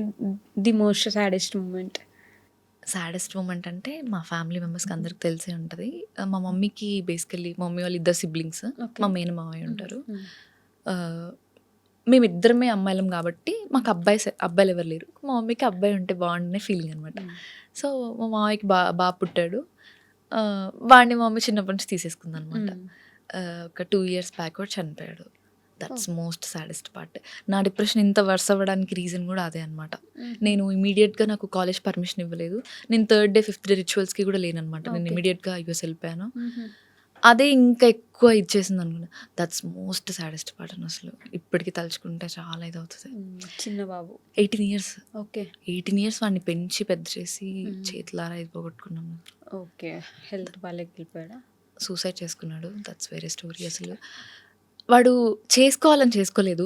the most saddest moment? Saddest moment అంటే మా ఫ్యామిలీ మెంబర్స్కి అందరికి తెలిసే ఉంటుంది. మా మమ్మీకి బేసికల్లీ మా మమ్మీ వాళ్ళు 2 siblings, మా మేన మామయ్య ఉంటారు. మేమిద్దరమే అమ్మాయిలం కాబట్టి మాకు అబ్బాయిలు ఎవరు లేరు. మా మమ్మీకి అబ్బాయి ఉంటే బాగుండే ఫీలింగ్ అనమాట. సో మా మామయ్యకి బాగా పుట్టాడు. వాడిని మా మమ్మీ చిన్నప్పటి నుంచి తీసేసుకుంది అనమాట. ఒక 2 years బ్యాక్ కూడా చనిపోయాడు. That's most saddest part. నా డిప్రెషన్ ఇంత వర్స్ అవ్వడానికి రీజన్ కూడా అదే అనమాట. నేను ఇమీడియట్గా నాకు కాలేజ్ పర్మిషన్ ఇవ్వలేదు. నేను 3rd day 5th day రిచువల్స్కి కూడా లేనమాట. నేను ఇమీడియట్గా యూఎస్ వెళ్ళిపోయాను. అదే ఇంకా ఎక్కువ ఇచ్చేసింది అనుకున్నా. దట్స్ మోస్ట్ సాడెస్ట్ పార్ట్ అని అసలు ఇప్పటికి తలుచుకుంటే చాలా ఇదవుతుంది. చిన్న బాబు 18 ఇయర్స్ ఓకే 18 ఇయర్స్ వాడిని పెంచి పెద్ద చేసి చేతులారా ఇది పోగొట్టుకున్నాము. ఓకే హెల్త్ బాగాలేక వెళ్ళిపోయాడా? సూసైడ్ చేసుకున్నాడు. దట్స్ వేరే స్టోరీ. అసలు వాడు చేసుకోవాలని చేసుకోలేదు,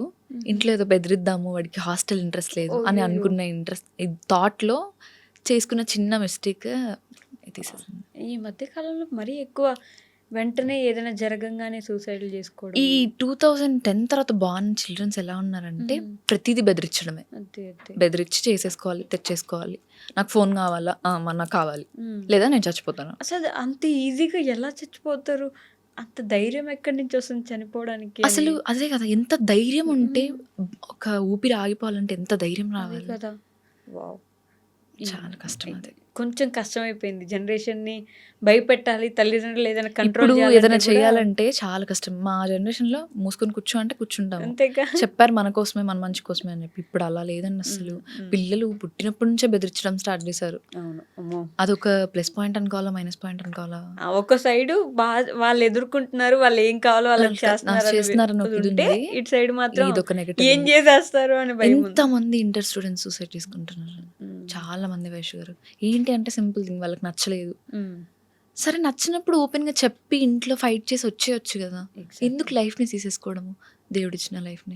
ఇంట్లో ఏదో బెదిరిద్దాము వాడికి హాస్టల్ ఇంట్రెస్ట్ లేదు అని అనుకున్న ఇంట్రెస్ట్ థాట్లో చేసుకున్న చిన్న మిస్టేక్ తీసేసింది. ఈ మధ్య కాలంలో మరీ ఎక్కువ వెంటనే ఏదైనా జరగంగానే సూసైడ్లు చేసుకోవడం. ఈ 2010 తర్వాత బాగున్న చిల్డ్రన్స్ ఎలా ఉన్నారంటే ప్రతిదీ బెదిరించడమే. అంతే అంతే బెదిరించి చేసేసుకోవాలి, తెచ్చేసుకోవాలి. నాకు ఫోన్ కావాలా, నాకు కావాలి, లేదా నేను చచ్చిపోతాను. అసలు అంత ఈజీగా ఎలా చచ్చిపోతారు? అంత ధైర్యం ఎక్కడి నుంచి వస్తుంది చనిపోవడానికి? అసలు అదే కదా, ఎంత ధైర్యం ఉంటే ఒక ఊపిరి ఆగిపోవాలంటే ఎంత ధైర్యం రావాలి కదా. వావ్, చాలా కష్టం. అది కొంచెం కష్టమైపోయింది. జనరేషన్ని భయపెట్టాలి, తల్లిదండ్రులు ఏదైనా కంట్రోల్ ఇప్పుడు ఏదైనా చేయాలంటే చాలా కష్టం. మా జనరేషన్ లో మూసుకొని కూర్చో అంటే కూర్చుంటాము. అంతేగా. చెప్పారు మన కోసమే, మన మంచి కోసమే అని చెప్పి. ఇప్పుడు అలా లేదండి అసలు. పిల్లలు పుట్టినప్పటి నుంచే బెదిరించడం స్టార్ట్ చేశారు. అదొక ప్లస్ పాయింట్ అనుకోవాలా, మైనస్ పాయింట్ అనుకోవాలా? ఒక సైడ్ వాళ్ళు ఎదుర్కొంటున్నారు, వాళ్ళు ఏం కావాలో వాళ్ళకి చేస్తున్నారు, ఇటు సైడ్ మాత్రం ఇదొక నెగటివ్. ఏం చేసేస్తారు అని భయం. ఎంత మంది ఇంటర్ స్టూడెంట్స్ సూసైడ్ చేసుకుంటున్నారు, చాలా మంది. వైషు గారు ఏంటి అంటే సింపుల్ థింగ్, వాళ్ళకి నచ్చలేదు. సరే నచ్చినప్పుడు ఓపెన్ గా చెప్పి ఇంట్లో ఫైట్ చేసి వచ్చేయచ్చు కదా. ఎందుకు లైఫ్ ని తీసేసుకోవడము, దేవుడిచ్చిన లైఫ్ ని?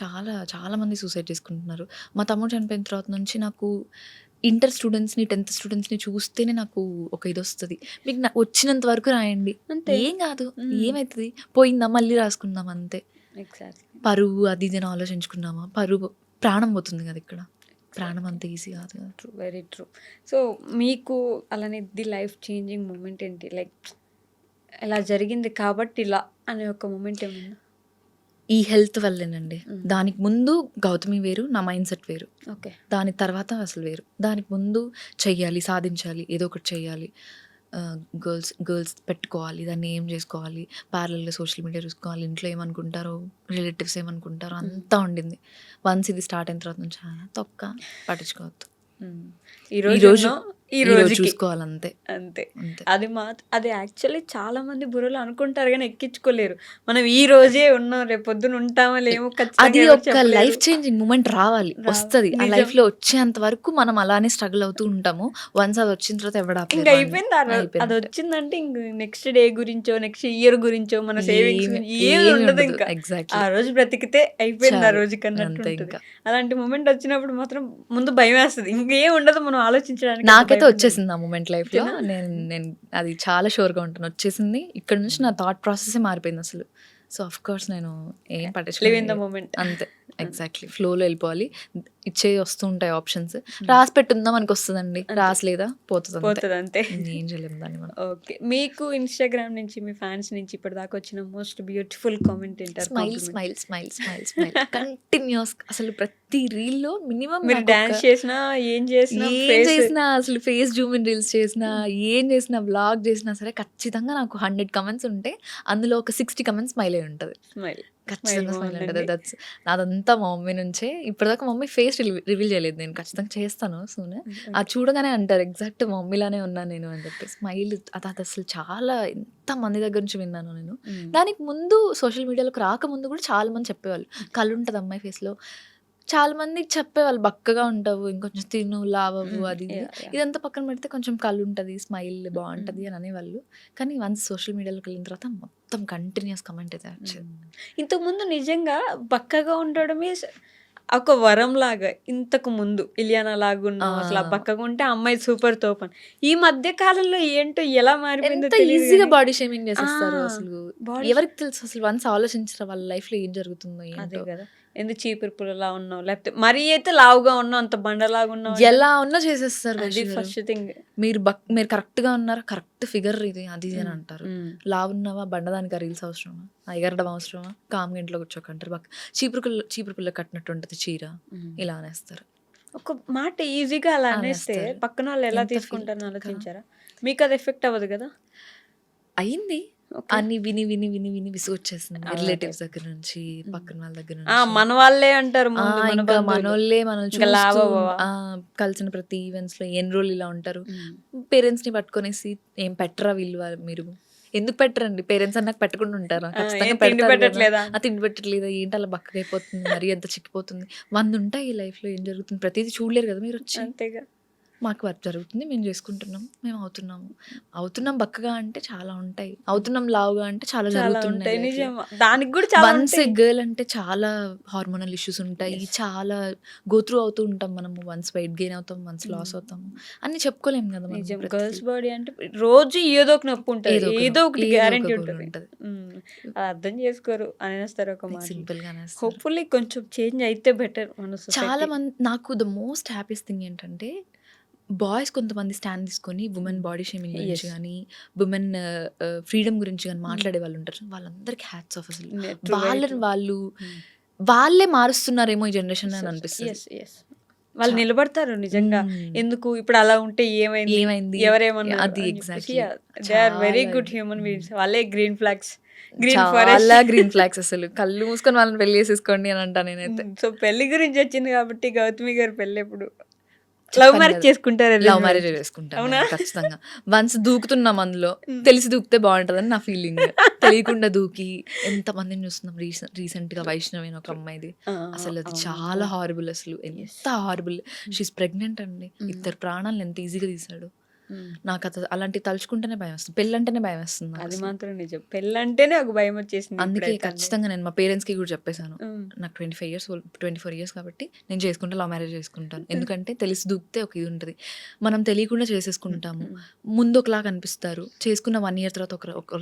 చాలా చాలా మంది సూసైడ్ చేసుకుంటున్నారు. మా తమ్ముడు చనిపోయిన తర్వాత నుంచి నాకు ఇంటర్ స్టూడెంట్స్ని 10th స్టూడెంట్స్ని చూస్తేనే నాకు ఒక ఇది వస్తుంది. మీకు వచ్చినంత వరకు రాయండి, ఏం కాదు, ఏమవుతుంది, పోయిందా మళ్ళీ రాసుకుందాం అంతే. పరువు అది ఇది అని ఆలోచించుకున్నామా, పరువు ప్రాణం పోతుంది కదా ఇక్కడ. ప్రాణం అంత ఈజీ కాదు కదా. True, very true. సో మీకు అలానే ది లైఫ్ చేంజింగ్ మూమెంట్ ఏంటి? లైక్ ఇలా జరిగింది కాబట్టి ఇలా అనే ఒక మూమెంట్ ఏమన్నా? ఈ హెల్త్ వల్లేనండి. దానికి ముందు గౌతమి వేరు, నా మైండ్ సెట్ వేరు. ఓకే. దాని తర్వాత అసలు వేరు. దానికి ముందు చెయ్యాలి, సాధించాలి, ఏదో ఒకటి చెయ్యాలి, గర్ల్స్ పెట్టుకోవాలి, దాన్ని ఏం చేసుకోవాలి, ప్యారలల్గా సోషల్ మీడియా చూసుకోవాలి, ఇంట్లో ఏమనుకుంటారో, రిలేటివ్స్ ఏమనుకుంటారో అంతా ఉండింది. వన్స్ ఇది స్టార్ట్ అయిన తర్వాత నుంచి తొక్క పట్టించుకోవద్దు. ఈ రోజు చూసుకోవాలి అంతే అంతే. అది యాక్చువల్లీ చాలా మంది బుర్రలో అనుకుంటారు కానీ ఎక్కించుకోలేరు. మనం ఈ రోజే ఉన్నాం, రేపు పొద్దున ఉంటామో లేమో. అది ఒక లైఫ్ చేంజింగ్ మూమెంట్ రావాలి, వస్తుంది. ఆ లైఫ్ లో వచ్చేంత వరకు మనం అలానే స్ట్రగుల్ అవుతూ ఉంటాము. వన్స్ అది వచ్చిన తర్వాత ఇంకా అయిపోయింది. అది వచ్చిందంటే ఇంక నెక్స్ట్ డే గురించో, నెక్స్ట్ ఇయర్ గురించో, మన సేవింగ్స్ ఏమి ఉండదు. ఇంకా ఆ రోజు బ్రతికితే అయిపోయింది, ఆ రోజు కన్నట్టు. అలాంటి మూమెంట్ వచ్చినప్పుడు మాత్రం ముందు భయం వేస్తుంది, ఇంకేం ఉండదు మనం ఆలోచించడానికి. నాకైతే వచ్చేసింది ఆ మూమెంట్ లైఫ్ లో. నేను అది చాలా షూర్గా ఉంటాను, వచ్చేసింది. ఇక్కడ నుంచి నా థాట్ ప్రాసెస్ మారిపోయింది అసలు. సో ఆఫ్ కోర్స్ నేను ఏం పట్టించుకోలేదు అంతే. ఎగ్జాక్ట్లీ ఫ్లోలో వెళ్ళిపోవాలి. ఇచ్చే వస్తూ ఉంటాయి ఆప్షన్స్, రాసి పెట్టుందా మనకి వస్తుందండి, రాసలేదా పోతుంది అంతే. ఏం చేయలేము దాన్ని మనం. ఓకే. మీకు ఇన్స్టాగ్రామ్ నుంచి మీ ఫ్యాన్స్ నుంచి ఇప్పటిదాకా వచ్చిన మోస్ట్ బ్యూటిఫుల్ కామెంట్ ఏంటారు? Smile smile smile smile smile continues. అసలు ప్రతి రీల్ లో మినిమం మీరు డాన్స్ చేసినా, ఏం చేసినా, అసలు ఫేస్ జూమ్ ఇన్ రీల్స్ చేసినా, ఏం చేసినా, వ్లాగ్ చేసినా సరే ఖచ్చితంగా నాకు 100 కమెంట్స్ ఉంటే అందులో ఒక 60 కమెంట్స్ స్మైల్ అయి ఉంటుంది. ఖచ్చితంగా స్మైల్ ఉంటుంది. నాదంతా మా మమ్మీ నుంచే. ఇప్పటిదాకా మమ్మీ ఫేస్ రివీల్ చేయలేదు, నేను ఖచ్చితంగా చేస్తాను సూన్. అది చూడగానే అంటారు ఎగ్జాక్ట్ మమ్మీలానే ఉన్నాను నేను అని చెప్పి. స్మైల్ అది అసలు చాలా ఎంత మంది దగ్గర నుంచి విన్నాను నేను. దానికి ముందు సోషల్ మీడియాలోకి రాకముందు కూడా చాలా మంది చెప్పేవాళ్ళు, కళ్ళు ఉంటుంది అమ్మాయి ఫేస్లో. చాలా మంది చెప్పేవాళ్ళు బక్కగా ఉంటావు, ఇంకొంచెం తిను, లావవు, అది ఇదంతా పక్కన పెడితే కొంచెం కళ్ళు ఉంటుంది, స్మైల్ బాగుంటుంది అని అనేవాళ్ళు. కానీ వన్స్ సోషల్ మీడియాలోకి వెళ్ళిన తర్వాత మొత్తం కంటిన్యూస్ కమెంట్ అయితే వచ్చేది. ఇంతకుముందు నిజంగా బక్కగా ఉండడమే ఒక వరం లాగా. ఇంతకు ముందు ఇలియానా లాగా ఉన్నాం, అసలు బక్కగా ఉంటే అమ్మాయి సూపర్ తోపన్. ఈ మధ్య కాలంలో ఏంటో ఎలా మారిపోయిందో ఈజీగా బాడీ షేమింగ్ చేసేస్తారు. అసలు ఎవరికి తెలుసు అసలు వన్స్ ఆలోచించారు వాళ్ళ లైఫ్ లో ఏం జరుగుతుందో. అదే కదా, ఎందుకు చీపురు పుల్లలా ఉన్నావు, లేకపోతే మరీ అయితే లావుగా ఉన్నావు, అంత బండలాగా ఉన్నావు, ఎలా ఉన్నా చేసేస్తారు. ఫస్ట్ థింగ్ మీరు కరెక్ట్ గా ఉన్నారా, కరెక్ట్ ఫిగర్ ఇది అది అని అంటారు. లావు ఉన్నావా, బండదానికి రీల్స్ అవసరమా, ఎగరడం అవసరమా, కామ్గా ఇంట్లో కూర్చోకంటారు. చీపురు పుల్ల కట్టినట్టు ఉంటుంది చీర, ఇలా అనేస్తారు. ఒక మాట ఈజీగా అలా అనేస్తే పక్కన వాళ్ళు ఎలా తీసుకుంటారని ఆలోచించారా? మీకు అది ఎఫెక్ట్ అవ్వదు కదా? అయింది. అన్ని విని విని విని విని విసుగొచ్చేసింది. రిలేటివ్స్ దగ్గర నుంచి, పక్కన వాళ్ళ దగ్గర నుంచి. మన వాళ్ళే అంటారు, ఇంకా మనోళ్ళే మనల్ని కలిసిన ప్రతి ఈవెంట్స్ లో ఎన్ని రోజులు ఇలా ఉంటారు. పేరెంట్స్ ని పట్టుకొనేసి ఏం పెట్టరా వీళ్ళు, మీరు ఎందుకు పెట్టరండి? పేరెంట్స్ అన్నాక పెట్టకుండా ఉంటారా? ఖచ్చితంగా ఏం తిండి పెడతారు కదా! పెట్టట్లేదా? తిండి పెట్టట్లేదా? ఏంటి అలా బక్కగా అయిపోతుంది? మరీ అంత చిక్కిపోతుంది. 100 ఉంటాయి ఈ లైఫ్‌లో ఏం జరుగుతుంది? ప్రతీదీ చూడలేరు కదా మీరొచ్చి. అంతేగా. మాకు వర్క్ జరుగుతుంది. మేము చేసుకుంటున్నాం. మేము అవుతున్నాము. అవుతున్నాం బక్కగా అంటే చాలా ఉంటాయి. అవుతున్నాం లావుగా అంటే చాలా చాలా జరుగుతున్నాయి ఉంటాయి. లైఫ్‌లో. నిజం. దానికి కూడా చాలా వన్స్ ఉంటాయి. గర్ల్ అంటే చాలా హార్మోనల్ ఇష్యూస్ ఉంటాయి. Yes. చాలా గో త్రూ అవుతూ ఉంటాం మనము. వన్స్ వెయిట్ గెయిన్ అవుతాం, వన్స్ లాస్ అవుతాము. అన్నీ చెప్పుకోలేము కదా మనం నిజం. ప్రతిదీ. గర్ల్స్ బాడీ అంటే రోజు ఏదో ఒక నొప్పి ఉంటది. ఏదో ఒక ఏదో నొప్పి, ఒకటి ఏదో ఒక గ్యారంటీ గోల్ ఉంటది. ఉంటది. అది అర్థం చేసుకోరు అనేస్తారు ఒక మాట. సింపుల్‌గా అనేస్తారు. హోప్‌ఫుల్లీ కొంచెం చేంజ్ అయితే బెటర్ మన చాలా సొసైటీ. మంది నాకు ద మోస్ట్ హ్యాపీయెస్ట్ థింగ్ ఏంటంటే బాయ్స్ కొంతమంది స్టాండ్ తీసుకొని వుమెన్ బాడీ షేమింగ్ గురించి Yes. గానీ, వుమెన్ ఫ్రీడమ్ గురించి గానీ మాట్లాడే వాళ్ళు ఉంటారు. వాళ్ళందరికీ హ్యాట్స్ ఆఫ్ అసలు. True, very వాళ్ళని true. వాళ్ళు వాళ్ళే మారుస్తున్నారేమో ఈ జనరేషన్ అని అనిపిస్తది. యెస్. యెస్. వాళ్ళు నిలబడతారు నిజంగా. ఎందుకు ఇప్పుడు అలా ఉంటే ఏమైంది? ఏమైంది? ఎవరేమన్నారు? అది అని చెప్పేసి ఎగ్జాక్ట్‌లీ. దే ఆర్ వెరీ చాలా గుడ్ హ్యూమన్ బీయింగ్స్. వాళ్ళే గ్రీన్ ఫ్లాగ్స్. గ్రీన్ చాలా ఫారెస్ట్. గ్రీన్ ఫ్లాగ్స్ అసలు. కళ్ళు మూసుకొని వాళ్ళని పెళ్లి చేసేసుకోండి అని అంటా నేనైతే. సో పెళ్లి గురించి వచ్చింది కాబట్టి గౌతమి గారి పెళ్లి ఎప్పుడు? లవ్ చెప్పాను మ్యారేజ్ కదా! చేసుకుంటారా? లవ్ మ్యారేజ్ చేసుకుంటాను అవునా? నేను ఖచ్చితంగా. వన్స్ దూకుతున్నాం అందులో. తెలిసి దూకితే బావుంటదని నా ఫీలింగ్. తెలియకుండా దూకి ఎంతమందిని చూస్తున్నాం. రీసెంట్‌గా వైష్ణవి అని ఒక అమ్మాయిది. అసలు అది చాలా హారిబుల్ అసలు. ఎంత హారిబుల్. షీ ఈస్ ప్రెగ్నెంట్ అండి. ఇద్దరు ప్రాణాలను ఎంత ఈజీగా తీసాడు. నాకు అలాంటివి తలుచుకుంటేనే భయమేస్తుంది. పెళ్ళంటేనే భయమేస్తుంది నాకు అది అసలు. మాత్రం నిజం. పెళ్ళంటేనే ఒక భయం వచ్చేసింది అందుకే ఇప్పుడైతే. ఖచ్చితంగా నేను మా పేరెంట్స్‌కి కూడా చెప్పేసాను. ఉమ్. నాకు 24 ఇయర్స్ కాబట్టి నేను చేసుకుంటే లవ్ మ్యారేజ్ చేసుకుంటాను. ఎందుకంటే తెలిసి దూకితే ఒక ఇది ఉంటది. మనం తెలియకుండా చేసేసుకుంటాము. ముందు ఒకలాగా అనిపిస్తారు. చేసుకున్న 1 ఇయర్ తర్వాత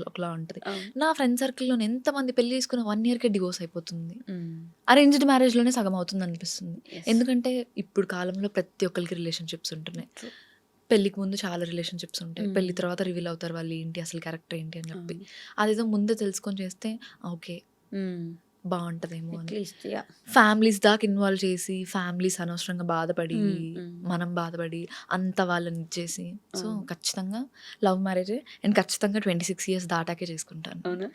ఒకలా ఉంటది. అవును. నా ఫ్రెండ్ సర్కిల్‌లో ఎంతమంది పెళ్లి చేసుకున్న 1 ఇయర్‌కే డివోర్స్ అయిపోతుంది. ఉమ్. అరేంజ్డ్ మ్యారేజ్‌లోనే సగం అవుతుంది అనిపిస్తుంది. Yes. ఎందుకంటే ఇప్పుడు కాలంలో ప్రతి ఒక్కరికి రిలేషన్‌షిప్స్ ఉంటున్నాయి. True. పెళ్ళికి ముందు చాలా రిలేషన్‌షిప్స్ ఉంటాయి. పెళ్లి తర్వాత రివీల్ అవుతారు వాళ్ళు ఏంటి అసలు క్యారెక్టర్ ఏంటి అని చెప్పి. అదేదో ముందే తెలుసుకొని చేస్తే ఓకే. బావుంటదేమో అని. At least yeah. ఫ్యామిలీస్ దాకా ఇన్వాల్వ్ చేసి, ఫ్యామిలీస్ అనవసరంగా బాధపడి, మనం బాధపడి, అంత వాళ్ళని ఇచ్చేసి. సో, ఖచ్చితంగా లవ్ మ్యారేజే అండ్ ఖచ్చితంగా 26 ఇయర్స్ దాటాకే చేసుకుంటాను. అవునా?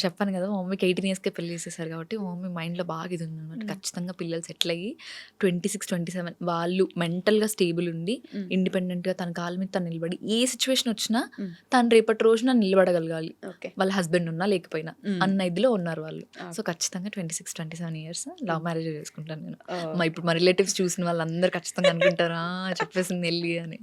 చెప్పాను కదా! మా మమ్మీకి 18 ఇయర్స్‌కే పెళ్లి చేసేసారు కాబట్టి, మా మమ్మీ మైండ్‌లో బాగా ఇది ఉందనమాట. ఖచ్చితంగా పిల్లలు సెటిల్ అయ్యి 26, 27 వాళ్ళు మెంటల్‌గా స్టేబుల్ ఉండి, ఇండిపెండెంట్‌గా తన కాళ్ళ మీద తను నిలబడి, ఏ సిచ్యువేషన్ వచ్చినా తను రేపటి రోజున నిలబడగలగాలి. ఓకే. వాళ్ళ హస్బెండ్ ఉన్నా లేకపోయినా అన్న ఇదిలో ఉన్నారు వాళ్ళు. సో ఖచ్చితంగా 26, 27 ఇయర్స్ లవ్ మ్యారేజ్ చేసుకుంటాను నేను. ఇప్పుడు మా రిలేటివ్స్ చూసిన వాళ్ళందరూ ఖచ్చితంగా అనుకుంటారా చెప్పేసింది వెళ్ళి అని.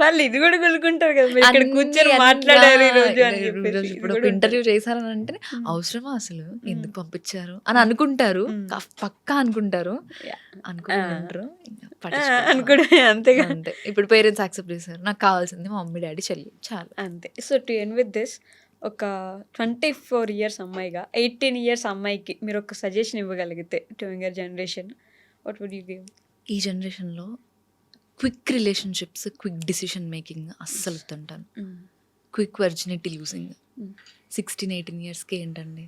వాళ్ళు ఇది కూడా కొనుక్కుంటారు కదా, మీరు ఇక్కడ అన్ని కూర్చొని అన్ని మాట్లాడారు ఈ రోజు అని ఈ చెప్పేసి. రోజు ఇది ఇప్పుడు కూడా ఒక ఉంటుంది. ఇంటర్వ్యూ చేశారని అంటే అవసరమా అసలు ఎందుకు పంపించారు అని అనుకుంటారు. పక్కా అనుకుంటారు. Yeah. అనుకుంటారు అనుకోండి అంతేగా. అంతే. ఇప్పుడు పేరెంట్స్ యాక్సెప్ట్ చేశారు. నాకు కావాల్సింది మా మమ్మీ డాడీ చెల్లి చాలు. అంతే. So to end with this, ఒక 24 ఇయర్స్ అమ్మాయిగా 18 ఇయర్స్ అమ్మాయికి మీరు ఒక సజెషన్ ఇవ్వగలిగితే to younger generation, what would you give? ఈ జనరేషన్లో quick relationships, quick decision making అస్సలు వద్దంటాను. క్విక్ వర్జినిటీ లూజింగ్ 16, 18 ఇయర్స్కి ఏంటండి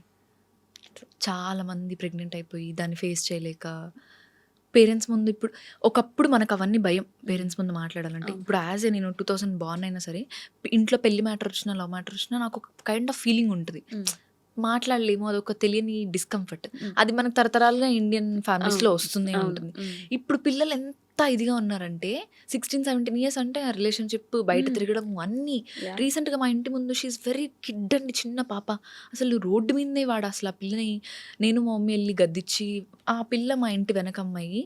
చాలామంది ప్రెగ్నెంట్ అయిపోయి దాన్ని ఫేస్ చేయలేక పేరెంట్స్ ముందు ఇప్పుడు ఒకప్పుడు మనకు అవన్నీ భయం పేరెంట్స్ ముందు మాట్లాడాలంటే. ఇప్పుడు యాజ్ ఏ నేను 2000 బార్న్ అయినా సరే ఇంట్లో పెళ్లి మ్యాటర్ వచ్చినా లవ్ మ్యాటర్ వచ్చినా నాకు ఒక కైండ్ ఆఫ్ ఫీలింగ్ ఉంటుంది. మాట్లాడలేము, అదొక తెలియని డిస్కంఫర్ట్. అది మనకు తరతరాలుగా ఇండియన్ ఫ్యామిలీస్లో వస్తూనే ఉంటుంది. ఇప్పుడు పిల్లలు ఎంత ఇదిగా ఉన్నారంటే 16, 17 ఇయర్స్ అంటే ఆ రిలేషన్షిప్ బయట తిరగడం అన్నీ. రీసెంట్గా మా ఇంటి ముందు షీఈస్ వెరీ కిడ్ అండి, చిన్న పాప. అసలు రోడ్డు మీదనే వాడు అసలు ఆ పిల్లని నేను మా మమ్మీ వెళ్ళి గద్దిచ్చి, ఆ పిల్ల మా ఇంటి వెనక అమ్మాయి,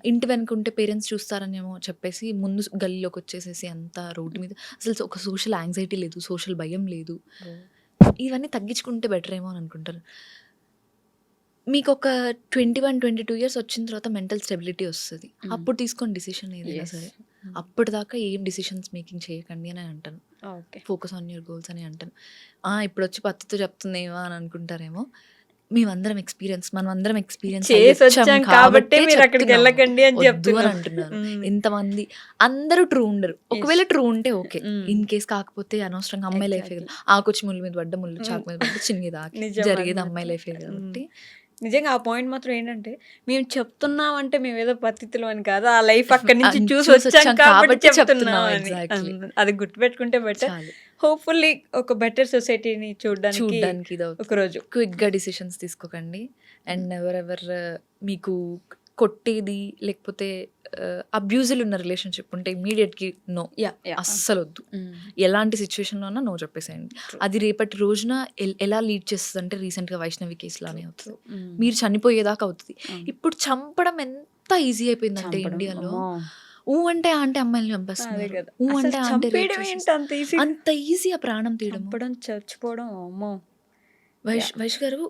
ఇంటి వెనక ఉంటే పేరెంట్స్ చూస్తారనేమో చెప్పేసి ముందు గల్లీలోకి వచ్చేసేసి అంత రోడ్డు మీద. అసలు ఒక సోషల్ యాంగ్జైటీ లేదు, సోషల్ భయం లేదు. ఇవన్నీ తగ్గించుకుంటే బెటర్ ఏమో అని అనుకుంటారు. మీకు ఒక 21, 22 ఇయర్స్ వచ్చిన తర్వాత మెంటల్ స్టెబిలిటీ వస్తుంది. అప్పుడు తీసుకోండి డిసిషన్ ఏదైనా సరే. అప్పటిదాకా ఏం డిసిషన్స్ మేకింగ్ చేయకండి అని అంటాను. ఫోకస్ ఆన్ యువర్ గోల్స్ అని అంటాను. ఇప్పుడు వచ్చి పత్తితో చెప్తుందేమో అని అనుకుంటారేమో. మేమందరం ఎక్స్పీరియన్స్, మనం అందరం ఎక్స్పీరియన్స్ కాబట్టి మీరు అక్కడికి వెళ్ళకండి అని చెప్తున్నాను అంటున్నాను. ఎంతమంది అందరూ ట్రూ ఉండరు. ఒకవేళ ట్రూ ఉంటే ఓకే, ఇన్ కేస్ కాకపోతే అనవసరంగా అమ్మాయి లైఫే కదా. ఆకొచ్చి ముళ్ళు మీద పడ్డ, ముళ్ళు చాకు మీద పడ్డ, చిన్నది ఆకి జరిగేది అమ్మాయి లైఫే కాబట్టి. నిజంగా ఆ పాయింట్ మాత్రం ఏంటంటే, మేము చెప్తున్నాం అంటే మేము ఏదో పద్ధతులు అని కాదు, ఆ లైఫ్ అక్కడి నుంచి చూసి వచ్చాం కాబట్టి చెప్తున్నాం అని. అది గుర్తుపెట్టుకుంటే బెటర్. హోప్ఫుల్లీ ఒక బెటర్ సొసైటీని చూడడానికి ఒక రోజు క్విక్గా డిసిషన్స్ తీసుకోకండి. అండ్ ఎవరెవర్ మీకు కొట్టేది లేకపోతే అబ్యూజులు ఉన్న రిలేషన్షిప్ ఉంటే ఇమీడియట్‌గా నో. అస్సలొద్దు. ఎలాంటి సిచ్యువేషన్‌లో అన్నా నో చెప్పేసేయండి. అది రేపటి రోజున ఎలా లీడ్ చేస్తదంటే రీసెంట్‌గా వైష్ణవి కేసులానే అవుతది. మీరు చనిపోయేదాకా అవుతది. ఇప్పుడు చంపడం ఎంత ఈజీ అయిపోయిందంటే ఇండియాలో. అంటే అమ్మాయిల్ని చంపేస్తున్నారు. అంటే రేప్ చంపేయడం ఏంటి చేసేస్తున్నారు. అంత ఈజీ? అంత ఈజీ ఆ ప్రాణం తీయడము. చంపడం, చచ్చిపోవడం అమ్మో! వైష్ గారు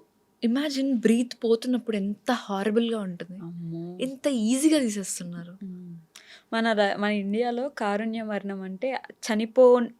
ఇమాజిన్ బ్రీత్ పోతున్నప్పుడు ఎంత హారబుల్‌గా ఉంటుంది. అమ్మో! ఎంత ఈజీగా తీసేస్తున్నారు. మన ఇండియాలో కారుణ్య మరణం అంటే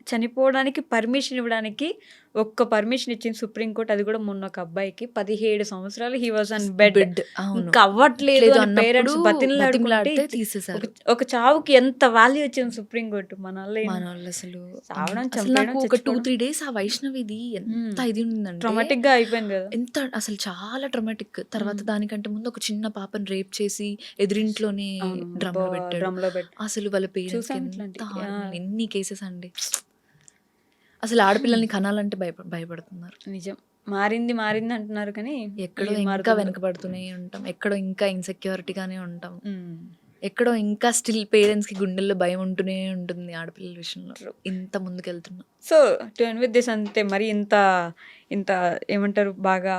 చనిపోవడానికి పర్మిషన్ ఇవ్వడానికి ఒక్క పర్మిషన్ ఇచ్చింది సుప్రీంకోర్టు. అది కూడా మొన్న ఒక అబ్బాయికి 17 సంవత్సరాలు హీ వాజ్ ఆన్ బెడ్. అవును. ఇంకా అవ్వట్లేదు లేదు అని పేరెంట్స్ అన్నప్పుడు బతిమలాడుకుంటే బతిమలాడితే తీసేశారు. ఒక చావుకి ఎంత వాల్యూ ఇచ్చింది సుప్రీంకోర్టు. మనోళ్ళు అసలు చావడం, అసలు చంపేయడం, నాకు ఒక 2, చచ్చిపోవడం. 3 డేస్ ఆ వైష్ణవిది ఎంత ఇది ఉందంటే ట్రామాటిక్ గా అయిపోయింది కదా. ఎంత అసలు చాలా ట్రామాటిక్. తర్వాత దానికంటే ముందు ఒక చిన్న పాపని రేప్ చేసి ఎదురింట్లోనే డ్రమ్‌లో పెట్టాడు. డ్రమ్ లో పెట్టి అసలు వాళ్ళ పేరెంట్స్‌కి చూసాం ఎంత ఇట్లాంటివి. హార్మ్. ఎన్ని కేసెస్ అండి. అసలు ఆడపిల్లల్ని కనాలంటే భయపడుతున్నారు. నిజం. మారింది అంటున్నారు కానీ ఎక్కడో ఏం ఇంకా మారుతుందో. వెనకబడుతూనే ఉంటాం. ఎక్కడో ఇంకా ఇన్‌సెక్యూరిటీగానే ఉంటాం. ఉమ్. ఎక్కడో ఇంకా స్టిల్ పేరెంట్స్‌కి గుండెల్లో భయం ఉంటూనే ఉంటుంది ఆడపిల్లల విషయంలో. ఇంత ముందుకెళ్తున్నాం. So to end with this అంతే. మరి ఇంత ఏమంటారు బాగా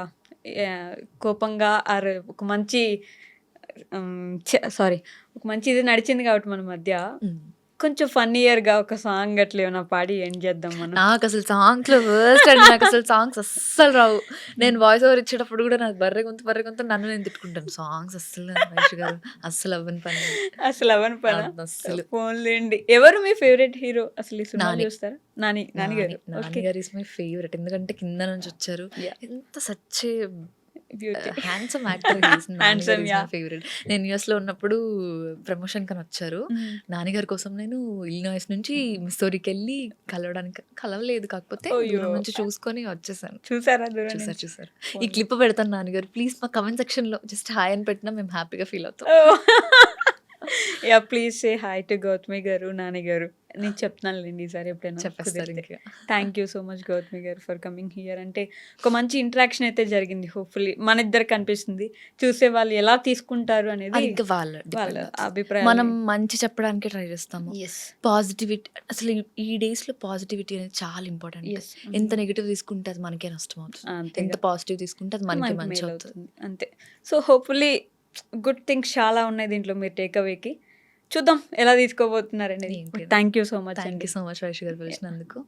కోపంగా ఆర్ ఒక మంచి ఒక మంచి ఇది నడిచింది కాబట్టి మన మధ్య కొంచెం ఫన్నీయర్గా ఒక సాంగ్ అట్లా ఏమైనా పాడి ఎండ్ చేద్దాం మనం. నాకు అసలు సాంగ్స్‌లో వర్స్ట్ అండి. నాకు అసలు సాంగ్స్ అస్సలు రావు. నేను వాయిస్ ఓవర్ ఇచ్చేటప్పుడు కూడా నాకు బర్రె గొంతు నన్ను నేను తిట్టుకుంటాను. సాంగ్స్ అస్సలు వైష్ గారు అస్సలు అవ్వని పని. అసలు అవని పని అస్సలు. ఫోన్లేండి. ఎవరు మీ ఫేవరెట్ హీరో అసలు ఈ సినిమా నాని. చూస్తారా? నాని గారు. నాని గారు ఇస్ మై ఫేవరెట్. ఎందుకంటే కింద నుంచి వచ్చారు. ఎంత such a beauty. Handsome actor. Handsome, yeah. Favourite. నేను యూఎస్‌లో ఉన్నప్పుడు ప్రమోషన్ కని వచ్చారు. నాన్నగారి కోసం నేను ఇలినాయిస్ నుంచి మిస్సౌరీకి వెళ్ళి కలవలేదు. కాకపోతే దూరం నుంచి చూసుకొని వచ్చేసాను. చూసారా దూరం నుంచి? చూసారు. ఈ క్లిప్ పెడతాను నాన్నగారు. ప్లీజ్ మా కమెంట్ సెక్షన్‌లో జస్ట్ హాయ్ అని పెట్టినా మేము హ్యాపీగా ఫీల్ అవుతాం. Yeah please say hi to Gautami గారు, నాని గారు. నేను చెప్తున్నానులేండి ఈసారి ఎప్పుడైనా చెప్పేస్తారు కుదిరితే. ఇంకా. Thank you so much Gautami గారు ఫర్ కమింగ్ హియర్. అంటే ఒక మంచి ఇంటరాక్షన్ అయితే జరిగింది. హోప్ఫుల్లీ మన ఇద్దరికి అనిపిస్తుంది. చూసే వాళ్ళు ఎలా తీసుకుంటారు అనేది అది ఇంకా వాళ్ళ వాళ్ళ depend. అభిప్రాయం. మనం మంచి చెప్పడానికి ట్రై చేస్తాము. ఎస్ పాజిటివిటీ అసలు ఈ డేస్‌లో పాజిటివిటీ అనేది చాలా ఇంపార్టెంట్. ఎస్ ఎంత నెగెటివ్ తీసుకుంటే అది మనకే నష్టం అవుతుంది. అంతే ఎంత పాజిటివ్ తీసుకుంటే అది మనకే మనకి మంచి మేలు అవుతుంది. అవుతుంది అంతే. సో హోప్ఫుల్లీ గుడ్ థింగ్స్ చాలా ఉన్నాయి దీంట్లో. మీరు టేక్ అవేకి చూద్దాం ఎలా తీసుకోబోతున్నారు అనేది. ఏంటి? Thank you so much thank అండి. యూ సో మచ్ వైష్ గారు పిలిచినందుకు.